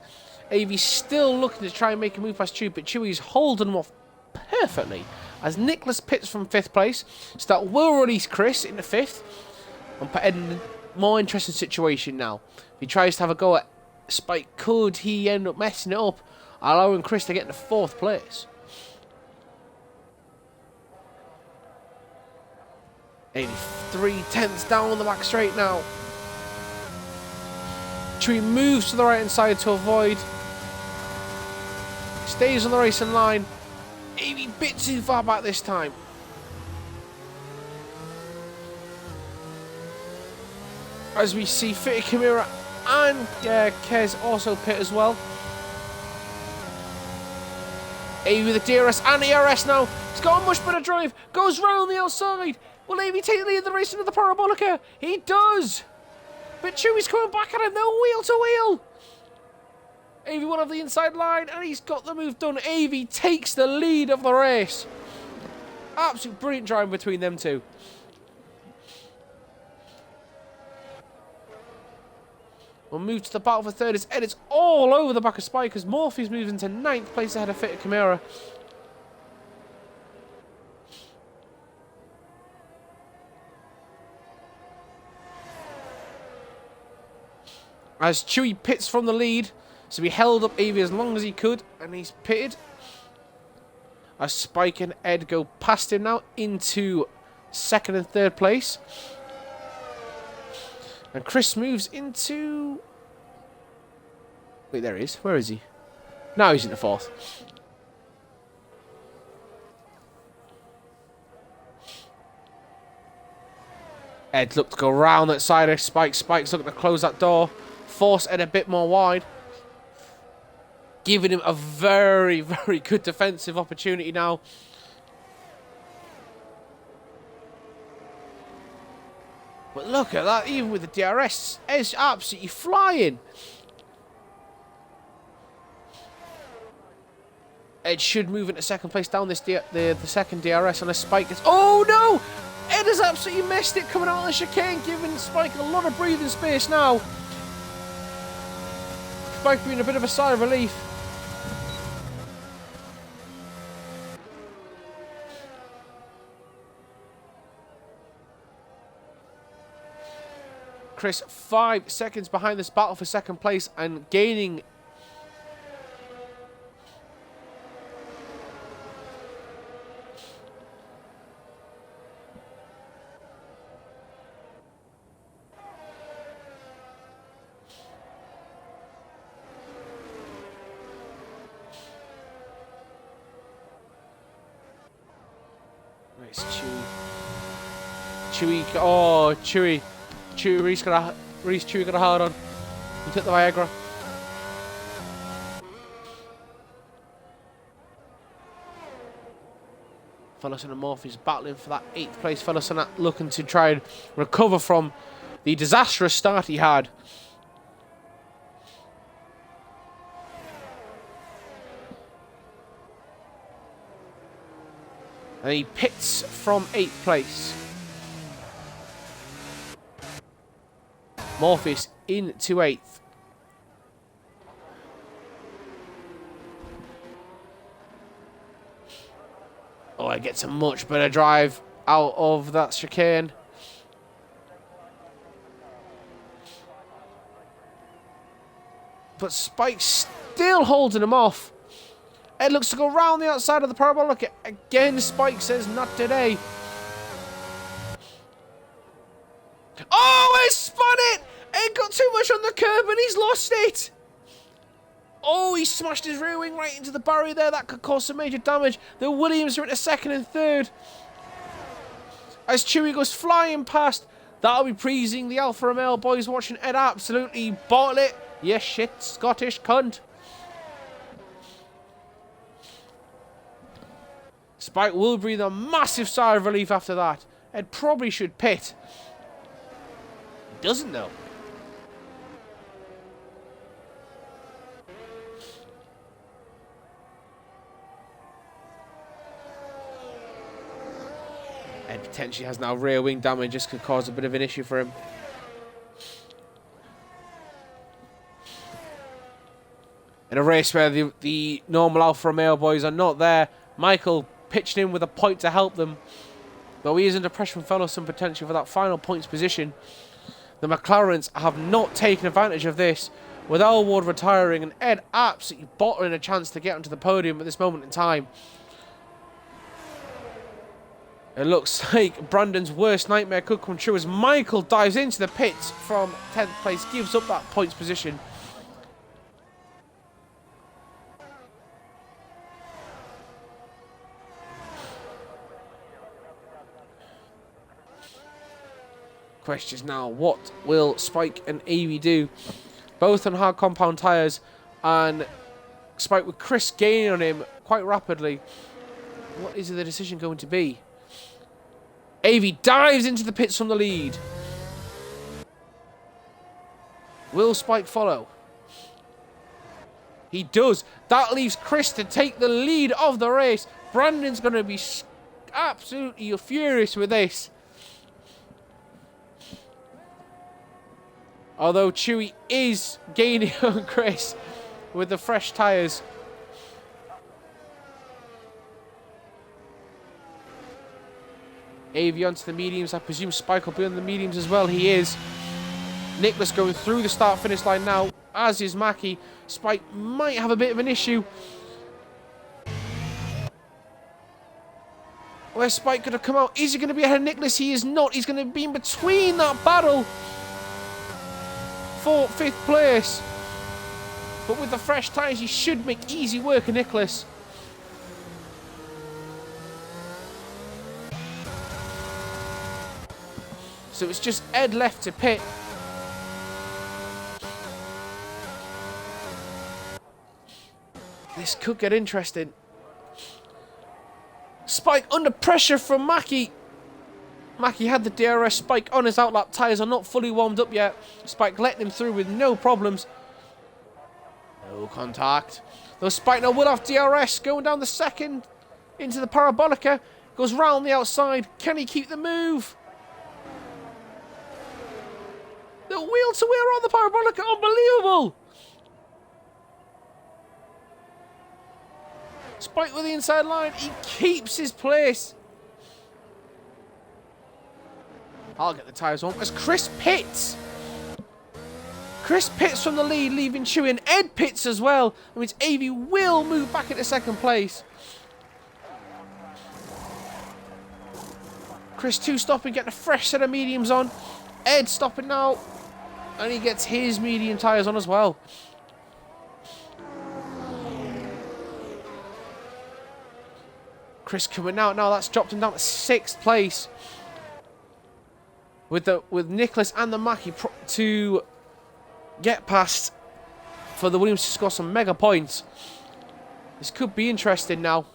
S1: Avy's still looking to try and make a move past Chewie, but Chewie's holding him off perfectly. As Nicholas pits from 5th place, so that will release Chris into 5th. And put Ed in a more interesting situation now. If he tries to have a go at Spike, could he end up messing it up, allowing Chris to get into 4th place? 83/10 down on the back straight now. Chewie moves to the right hand side to avoid. Stays on the racing line. Avy bit too far back this time. As we see Fitty Kimura and Kez also pit as well. Avy with the DRS and the RS now. He's got a much better drive. Goes round the outside. Will Avy take the lead of the race into the Parabolica? He does. But Chewie's coming back at him now, wheel to wheel. Avy will have the inside line, and he's got the move done. Avy takes the lead of the race. Absolute brilliant driving between them two. We'll move to the battle for 3rd. It's all over the back of Spike as Morpheus moves into 9th place ahead of Fitty Kimura. As Chewie pits from the lead, so he held up Avy as long as he could, and he's pitted. As Spike and Ed go past him now into 2nd and 3rd place. And Chris moves into... Wait, there he is. Where is he? Now he's into 4th. Ed looked to go round that side of Spike. Spike's looking to close that door. Force Ed a bit more wide. Giving him a very, very good defensive opportunity now. But look at that, even with the DRS, Ed's absolutely flying. Ed should move into 2nd place down this the 2nd DRS unless Spike gets... Oh no! Ed has absolutely missed it coming out of the chicane, giving Spike a lot of breathing space now. Spike being a bit of a sigh of relief. Chris 5 seconds behind this battle for 2nd place and gaining. It's Chewie. Oh, Chewie. Chewie got a hard on. He took the Viagra. Fellowson and Morpheus battling for that 8th place. Fellowson looking to try and recover from the disastrous start he had. And he pits from 8th place. Morpheus into 8th. Oh, he gets a much better drive out of that chicane. But Spike's still holding him off. Ed looks to go round the outside of the parabolic. Again, Spike says, not today. Oh, he spun it! Ed got too much on the curb and he's lost it. Oh, he smashed his rear wing right into the barrier there. That could cause some major damage. The Williams are into 2nd and 3rd. As Chewie goes flying past, that'll be pleasing the Alfa Romeo boys watching Ed absolutely bottle it. Yes, shit, Scottish cunt. Spike will breathe a massive sigh of relief after that. Ed probably should pit. He doesn't though. Ed potentially has now rear wing damage. This could cause a bit of an issue for him. In a race where the normal Alfa Romeo boys are not there, Michael pitched in with a point to help them. Though he is under pressure from Fellowson potentially for that final points position. The McLarens have not taken advantage of this, with Elward retiring and Ed absolutely bottling a chance to get onto the podium at this moment in time. It looks like Brandon's worst nightmare could come true as Michael dives into the pits from 10th place, gives up that points position. Question now, what will Spike and Avey do? Both on hard compound tyres, and Spike with Chris gaining on him quite rapidly. What is the decision going to be? Avey dives into the pits from the lead. Will Spike follow? He does. That leaves Chris to take the lead of the race. Brandon's going to be absolutely furious with this. Although Chewy is gaining on Chris with the fresh tyres. Avey onto the mediums. I presume Spike will be on the mediums as well. He is. Nicholas going through the start-finish line now, as is Mackie. Spike might have a bit of an issue. Where Spike could have come out. Is he going to be ahead of Nicholas? He is not. He's going to be in between that battle for 5th place. But with the fresh tyres, he should make easy work of Nicholas. So it's just Ed left to pit. This could get interesting. Spike under pressure from Mackie. Mackie had the DRS. Spike on his outlap. Tyres are not fully warmed up yet. Spike letting him through with no problems. No contact. Though Spike now will have DRS going down the second into the Parabolica. Goes round the outside. Can he keep the move? The wheel to wheel on the Parabolica. Unbelievable. Spike with the inside line. He keeps his place. I'll get the tyres on as Chris pits. Chris pits from the lead, leaving Chewy, and Ed pits as well. That means Avey will move back into 2nd place. Chris 2 stopping, getting a fresh set of mediums on. Ed stopping now, and he gets his medium tyres on as well. Chris coming out now. That's dropped him down to 6th place. With Nicholas and the Mackie to get past for the Williams to score some mega points. This could be interesting now.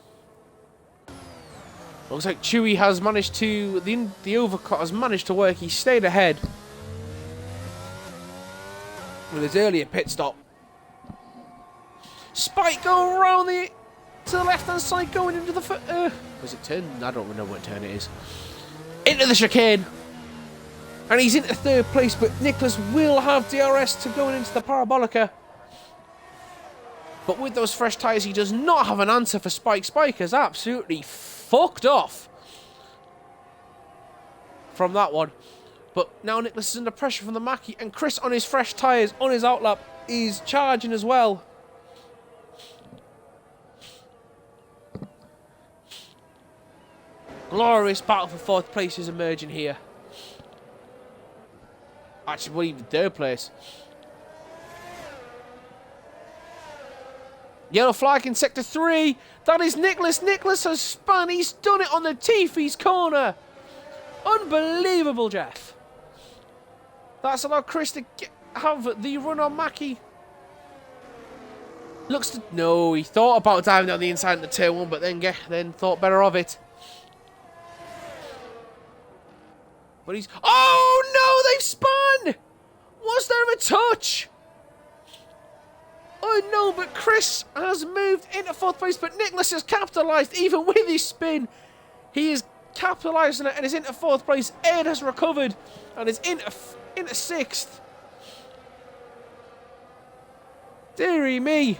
S1: Looks like Chewy has managed to... The overcut has managed to work. He stayed ahead with his earlier pit stop. Spike going around to the left-hand side, going into the... was it turn? I don't know what turn it is. Into the chicane. And he's into 3rd place, but Nicholas will have DRS to going into the Parabolica. But with those fresh tyres, he does not have an answer for Spike. Spike is absolutely fucked off from that one. But now Nicholas is under pressure from the Mackie, and Chris on his fresh tyres, on his outlap, is charging as well. Glorious battle for 4th place is emerging here. Actually, what even 3rd place? Yellow flag in sector 3. That is Nicholas. Nicholas has spun. He's done it on the Tiffy's corner. Unbelievable, Jeff. That's allowed Chris to have the run on Mackie. No, he thought about diving down the inside into turn 1, but then thought better of it. But he's... Oh, no, they've spun! Was there a touch? Oh, no, but Chris has moved into 4th place, but Nicholas has capitalised, even with his spin. He is capitalising it and is into 4th place. Ed has recovered and is into 6th. Dearie me.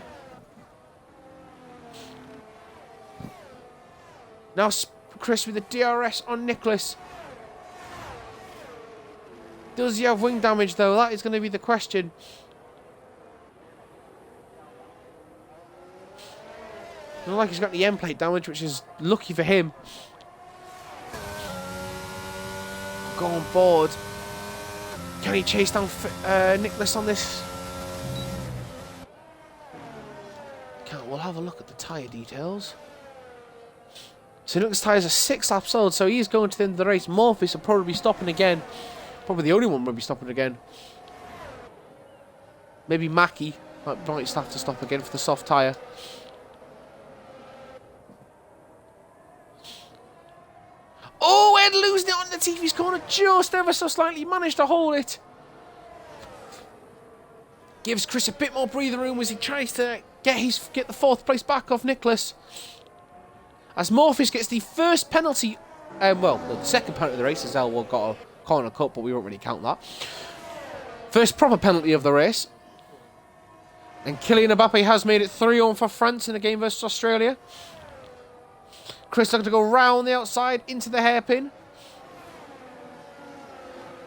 S1: Now Chris with the DRS on Nicholas. Does he have wing damage, though? That is going to be the question. Not like he's got the end plate damage, which is lucky for him. Go on board. Can he chase down Nicholas on this? Can't. We'll have a look at the tyre details. So Nicholas' tyres are 6 laps old, so he's going to the end of the race. Morpheus will probably be stopping again. Probably the only one will be stopping again. Maybe Mackie might have to stop again for the soft tyre. Oh, Ed losing it on the TV's corner just ever so slightly. Managed to hold it. Gives Chris a bit more breathing room as he tries to get the 4th place back off Nicholas. As Morpheus gets the first penalty, well, the second penalty of the race, as Elwood got a corner cut, but we won't really count that. First proper penalty of the race. And Kylian Mbappe has made it 3-1 for France in the game versus Australia. Chris looking to go round the outside into the hairpin.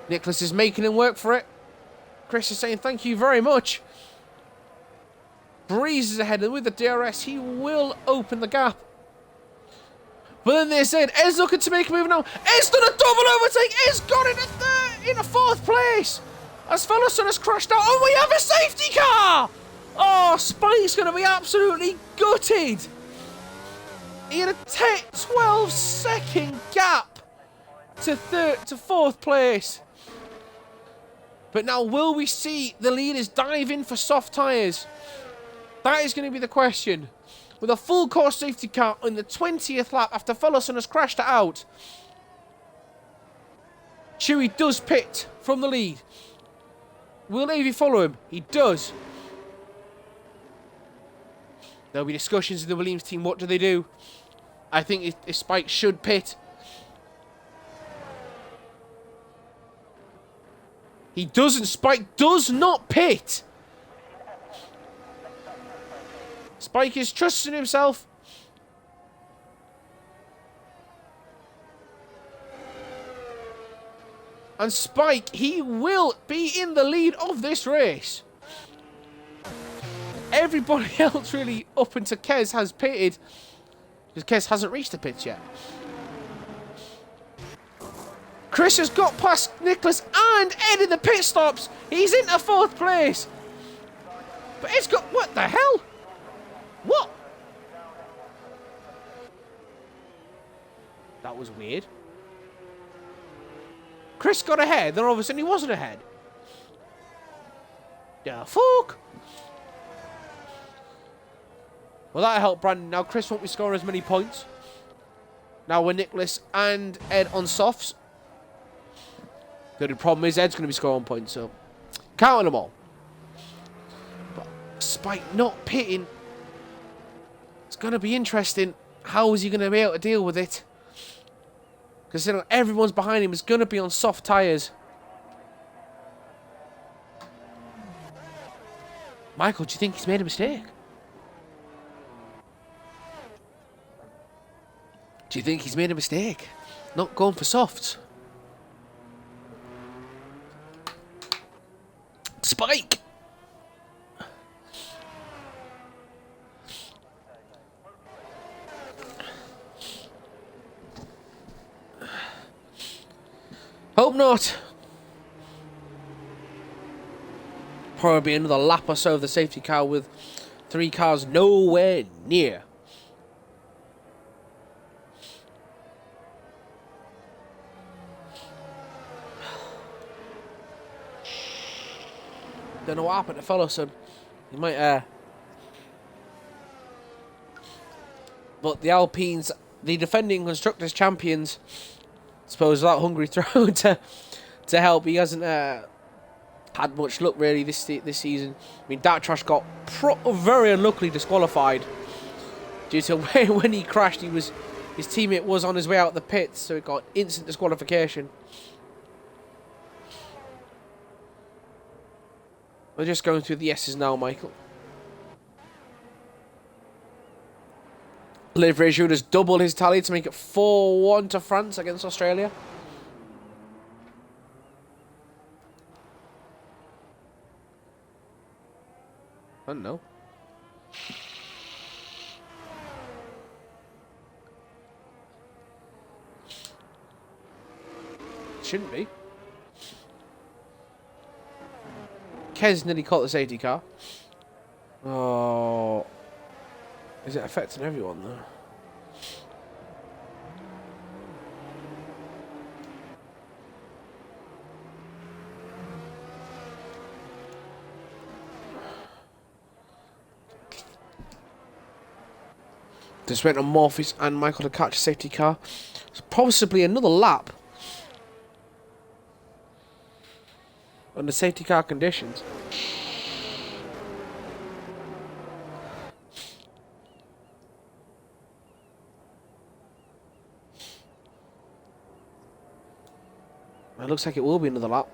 S1: Nicholas is making him work for it. Chris is saying thank you very much. Breezes ahead, and with the DRS, he will open the gap. But then they said, Ed's looking to make a move now. Ed's done a double overtake. Ed's got into 4th place. As Fellason has crashed out. And we have a safety car. Oh, Spike's going to be absolutely gutted. He had a 12-second gap to 4th place. But now, will we see the leaders dive in for soft tyres? That is going to be the question. With a full course safety car on the 20th lap after Fellason has crashed it out. Chewy does pit from the lead. Will Avey follow him? He does. There'll be discussions in the Williams team. What do they do? I think if Spike should pit. He doesn't. Spike does not pit. Spike is trusting himself. And Spike, he will be in the lead of this race. Everybody else really up until Kez has pitted. Because Kez hasn't reached the pits yet. Chris has got past Nicholas and Ed in the pit stops. He's into 4th place. But Ed's got... What the hell? What? That was weird. Chris got ahead, then all of a sudden he wasn't ahead. The fuck? Well, that'll help Brandon. Now Chris won't be scoring as many points. Now we're Nicholas and Ed on softs. The only problem is Ed's going to be scoring points, so counting them all. But Spike not pitting. It's going to be interesting. How is he going to be able to deal with it? Because everyone's behind him is going to be on soft tyres. Michael, do you think he's made a mistake? Do you think he's made a mistake? Not going for softs. Spike! Hope not. Probably another lap or so of the safety car with 3 cars nowhere near. Don't know what happened to Fellason. He might But the Alpines, the defending constructors champions, I suppose without Hungary thrown to help, he hasn't had much luck really this season. I mean, Datrash got very unluckily disqualified due to when he crashed, his teammate was on his way out of the pits, so he got instant disqualification. We're just going through the yeses now, Michael. Olivier Giroud has doubled his tally to make it 4-1 to France against Australia. I don't know. Shouldn't be. Kez nearly caught the safety car. Oh. Is it affecting everyone though? Just went on Morpheus and Michael to catch a safety car. It's possibly another lap. Under safety car conditions. It looks like it will be another lap.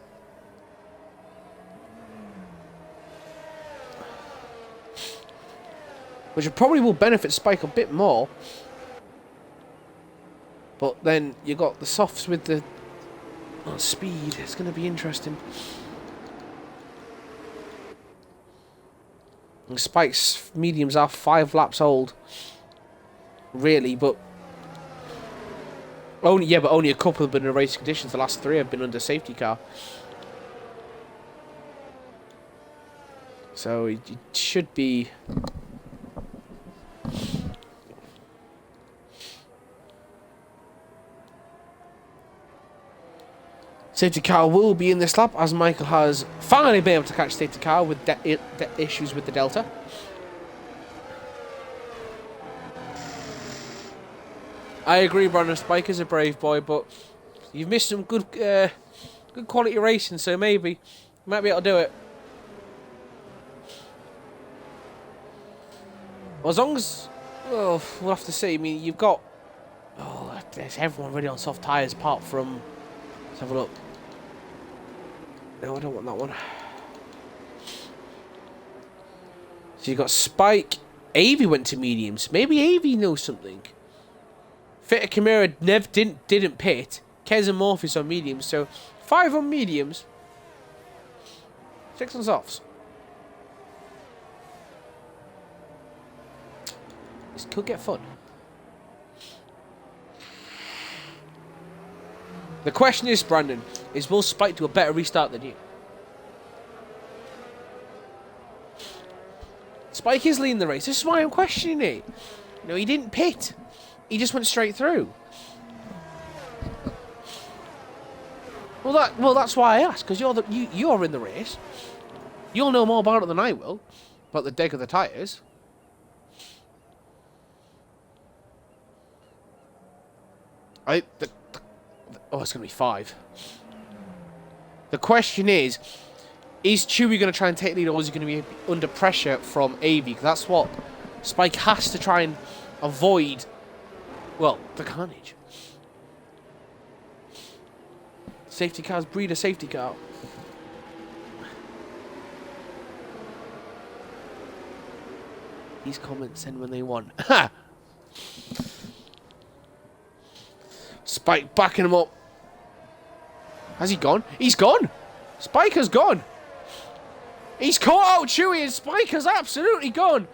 S1: Which probably will benefit Spike a bit more. But then you got the softs with the speed. It's going to be interesting. And Spike's mediums are 5 laps old. Really, but only a couple have been in race conditions. The last 3 have been under safety car. So it should be. Safety car will be in this lap as Michael has finally been able to catch safety car with issues with the Delta. I agree, Brandon. Spike is a brave boy, but you've missed some good quality racing, so maybe you might be able to do it. Well, as long as we'll have to see. I mean, you've got there's everyone really on soft tyres apart from. Let's have a look. No, I don't want that one. So you got Spike. Avi went to mediums. Maybe Avi knows something. Fitter Chimera didn't pit. Kez and Morpheus on mediums. So 5 on mediums. 6 on softs. This could get fun. The question is, Brandon, will Spike do a better restart than you? Spike is leading the race. This is why I'm questioning it. No, he didn't pit. He just went straight through. Well, that's why I asked, because you're in the race. You'll know more about it than I will, about the deck of the tyres. It's going to be 5. The question is Chewie going to try and take the lead, or is he going to be under pressure from AV? Because that's what Spike has to try and avoid, the carnage. Safety cars breed a safety car. These comments end when they want. Ha! Spike backing him up. Has he gone? He's gone. Spike has gone. He's caught out Chewie and Spike has absolutely gone.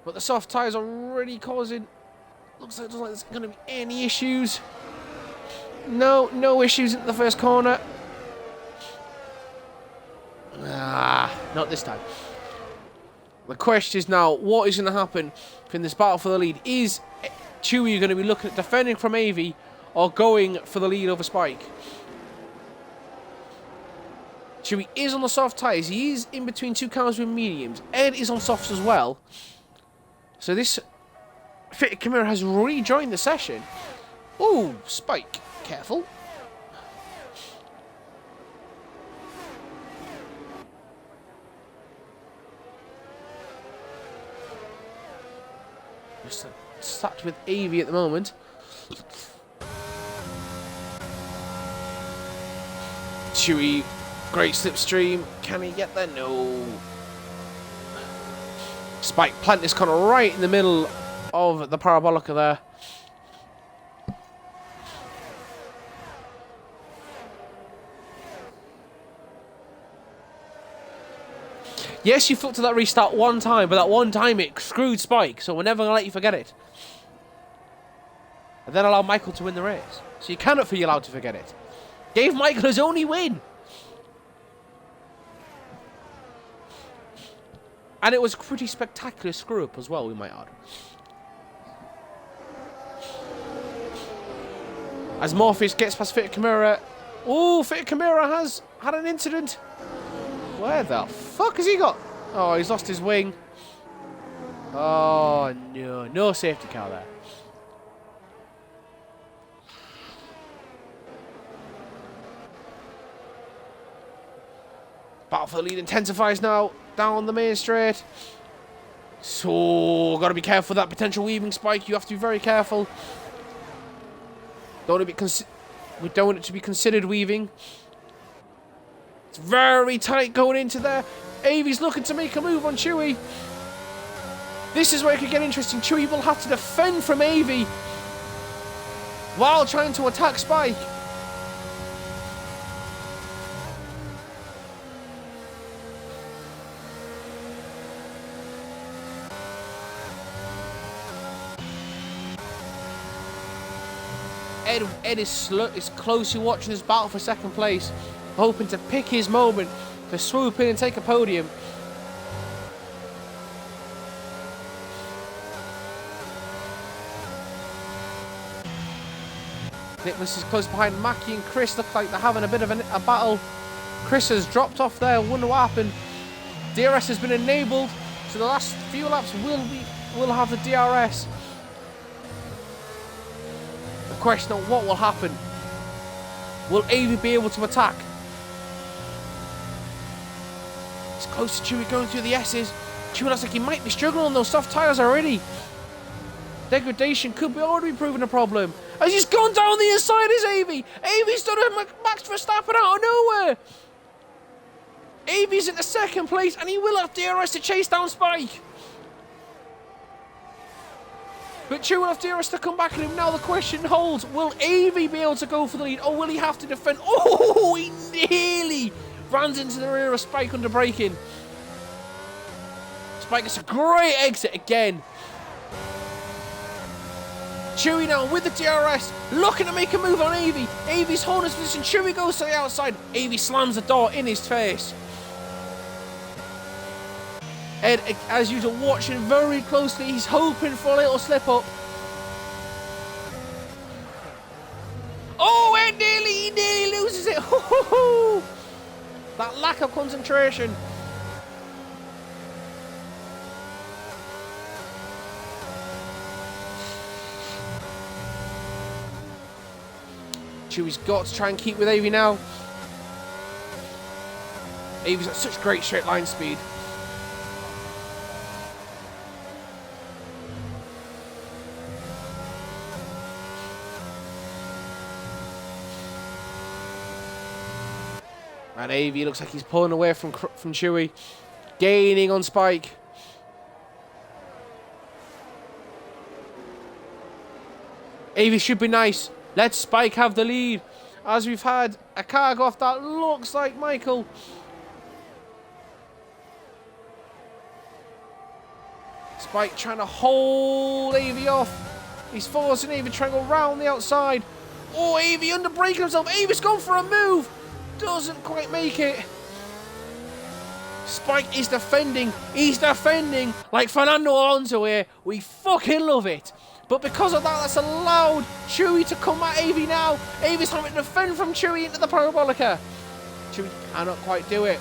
S1: But the soft tyres are already causing. Looks like there's going to be any issues. No issues in the first corner. Not this time. The question is now, what is going to happen in this battle for the lead? Is Chewie going to be looking at defending from AV or going for the lead over Spike? Chewie is on the soft tyres. He is in between 2 cars with mediums. Ed is on softs as well. So this Fit Kimura has rejoined the session. Ooh, Spike. Careful. Just sat with Avi at the moment. Chewy, great slipstream. Can he get there? No. Spike plant is kind of right in the middle of the parabolica there. Yes, you flipped to that restart one time, but that one time it screwed Spike, so we're never going to let you forget it. And then allow Michael to win the race. So you cannot feel allowed to forget it. Gave Michael his only win. And it was a pretty spectacular screw-up as well, we might add. As Morpheus gets past Fit Kimura. Ooh, Fit Kimura has had an incident. Where the fuck has he got? Oh, he's lost his wing. Oh, no. No safety car there. Battle for the lead intensifies now. Down the main straight. So, got to be careful with that potential weaving Spike. You have to be very careful. We don't want it to be considered weaving. It's very tight going into there. Avi's looking to make a move on Chewy. This is where it could get interesting. Chewy will have to defend from Avi while trying to attack Spike. Ed is closely watching this battle for second place, hoping to pick his moment to swoop in and take a podium. Nicholas is close behind Mackie and Chris. Look like they're having a bit of a battle. Chris has dropped off there. Wonder what happened. DRS has been enabled, so the last few laps will have the DRS. The question of what will happen. Will Avi be able to attack? It's close to Chewy going through the S's. Chewy looks like he might be struggling on those soft tyres already. Degradation could be already proving a problem. As he's gone down the inside is Avi. Avi's done a Max Verstappen out of nowhere. Avi's in the second place and he will have DRS to chase down Spike. But Chewy will have DRS to come back at him. Now the question holds, will Avi be able to go for the lead or will he have to defend? Oh, he nearly runs into the rear of Spike under braking. Spike gets a great exit again. Chewy now with the DRS, looking to make a move on Avi. Avi's holding his position. Chewy goes to the outside. Avi slams the door in his face. Ed, as usual, watching very closely. He's hoping for a little slip up. Oh, Ed he nearly loses it. That lack of concentration. Chewy's got to try and keep with Avi now. Avi's got such great straight line speed. And Avi looks like he's pulling away from Chewy. Gaining on Spike. Avi should be nice. Let Spike have the lead. As we've had a car go off that looks like Michael. Spike trying to hold Avi off. He's forcing Avi trying to go round the outside. Oh, Avi under braking himself. Avi's gone for a move. Doesn't quite make it. Spike is defending. He's defending like Fernando Alonso here. We fucking love it. But because of that, that's allowed Chewy to come at Avi now. Avi's having to defend from Chewy into the parabolica. Chewy cannot quite do it.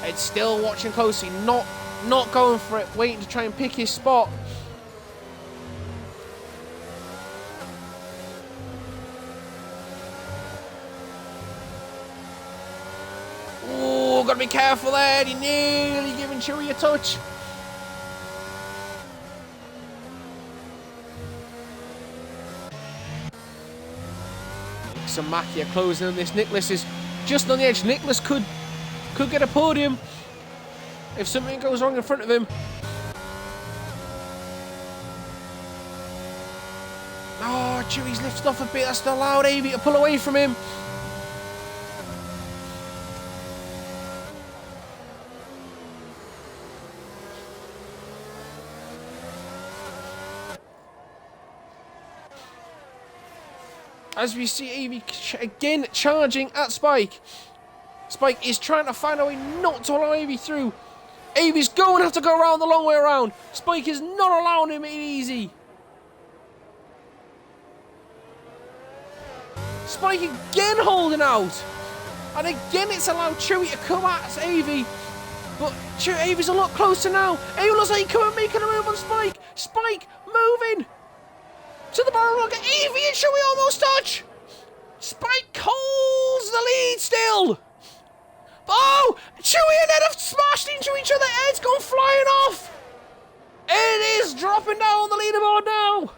S1: Ed's still watching closely, not going for it, waiting to try and pick his spot. Oh, gotta be careful there. He nearly giving Chewie a touch. Some Mackie are closing on this. Nicholas is just on the edge. Nicholas could get a podium if something goes wrong in front of him. Oh, Chewie's lifted off a bit. That's allowed Avey to pull away from him. As we see Avey again charging at Spike. Spike is trying to find a way not to allow Avey through. Avey's going to have to go around the long way around. Spike is not allowing him it easy. Spike again holding out. And again it's allowed Chewie to come at Avey. But Avey's a lot closer now. Avey looks like he's making a move on Spike. Spike moving to the barrel rocket. Avey and Chewie almost touch. Spike holds the lead still. Oh! Chewie and Ed have smashed into each other. Ed's gone flying off. Ed is dropping down the leaderboard now.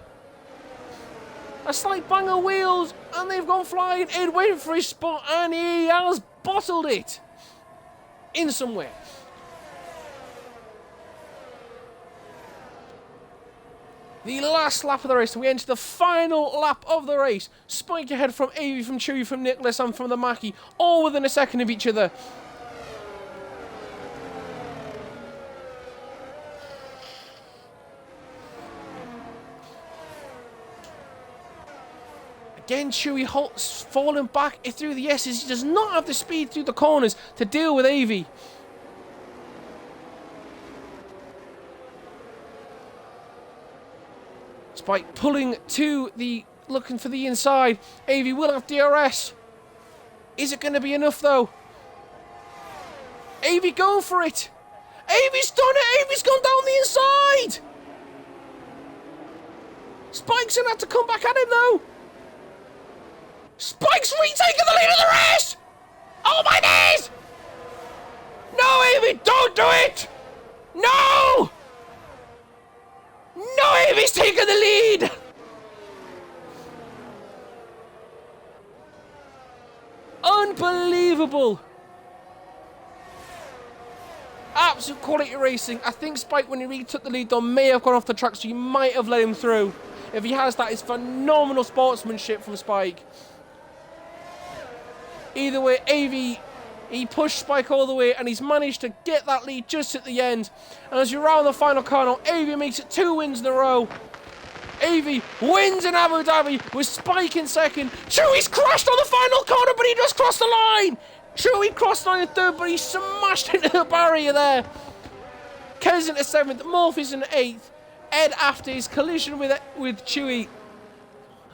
S1: A slight bang of wheels and they've gone flying. Ed went for his spot and he has bottled it in some way. The last lap of the race, we enter the final lap of the race. Spike ahead from Avey, from Chewie, from Nicholas and from the Mackie, all within a second of each other. Again, Chewie halts, falling back through the S's. He does not have the speed through the corners to deal with Avey. Spike pulling to the, looking for the inside. Avey will have DRS. Is it going to be enough though? Avey going for it. Avey's done it. Avey's gone down the inside. Spike's going to have to come back at him though. Spike's retaking the lead of the race. Oh my days. No, Avey, don't do it. No. No, Avey's taken the lead! Unbelievable! Absolute quality racing. I think Spike, when he retook the lead, though, may have gone off the track, so you might have let him through. If he has, that is phenomenal sportsmanship from Spike. Either way, Avey, he pushed Spike all the way and he's managed to get that lead just at the end. And as you round the final corner, Avey makes it 2 wins in a row. Avey wins in Abu Dhabi with Spike in second. Chewie's crashed on the final corner, but he just crossed the line. Chewie crossed the line in third, but he smashed into the barrier there. Kez into 7th, Morpheus in 8th. Ed, after his collision with Chewie,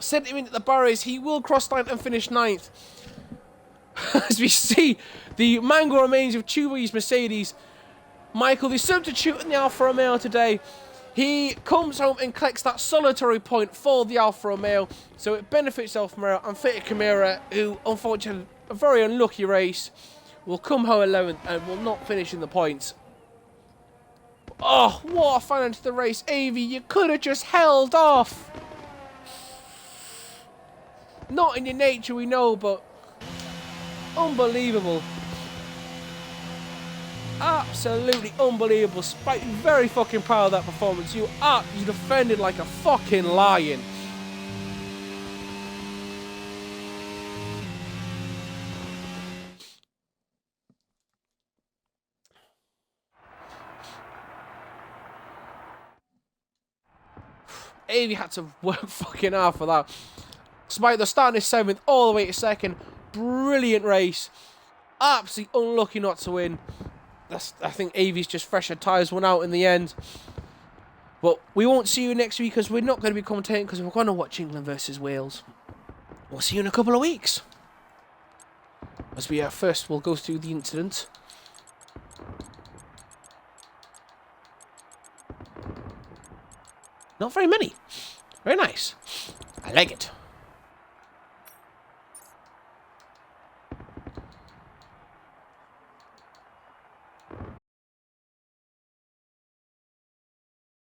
S1: sent him into the barriers. He will cross the line and finish 9th. As we see the mango remains of Chewie's Mercedes. Michael, the substitute in the Alfa Romeo today, he comes home and collects that solitary point for the Alfa Romeo, so it benefits Alfa Romeo and Feta Kamira, who unfortunately a very unlucky race, will come home 11th and will not finish in the points. Oh, what a final to the race. Avey, you could have just held off. Not in your nature, we know, but unbelievable. Absolutely unbelievable. Spike, very fucking proud of that performance. You defended like a fucking lion. Avey had to work fucking hard for that. Spike, they're starting 7th all the way to 2nd. Brilliant race. Absolutely unlucky not to win. I think Avey's just fresher tyres won out in the end. But we won't see you next week because we're not going to be commentating because we're going to watch England versus Wales. We'll see you in a couple of weeks. As we first will go through the incident Not very many. Very nice. I like it.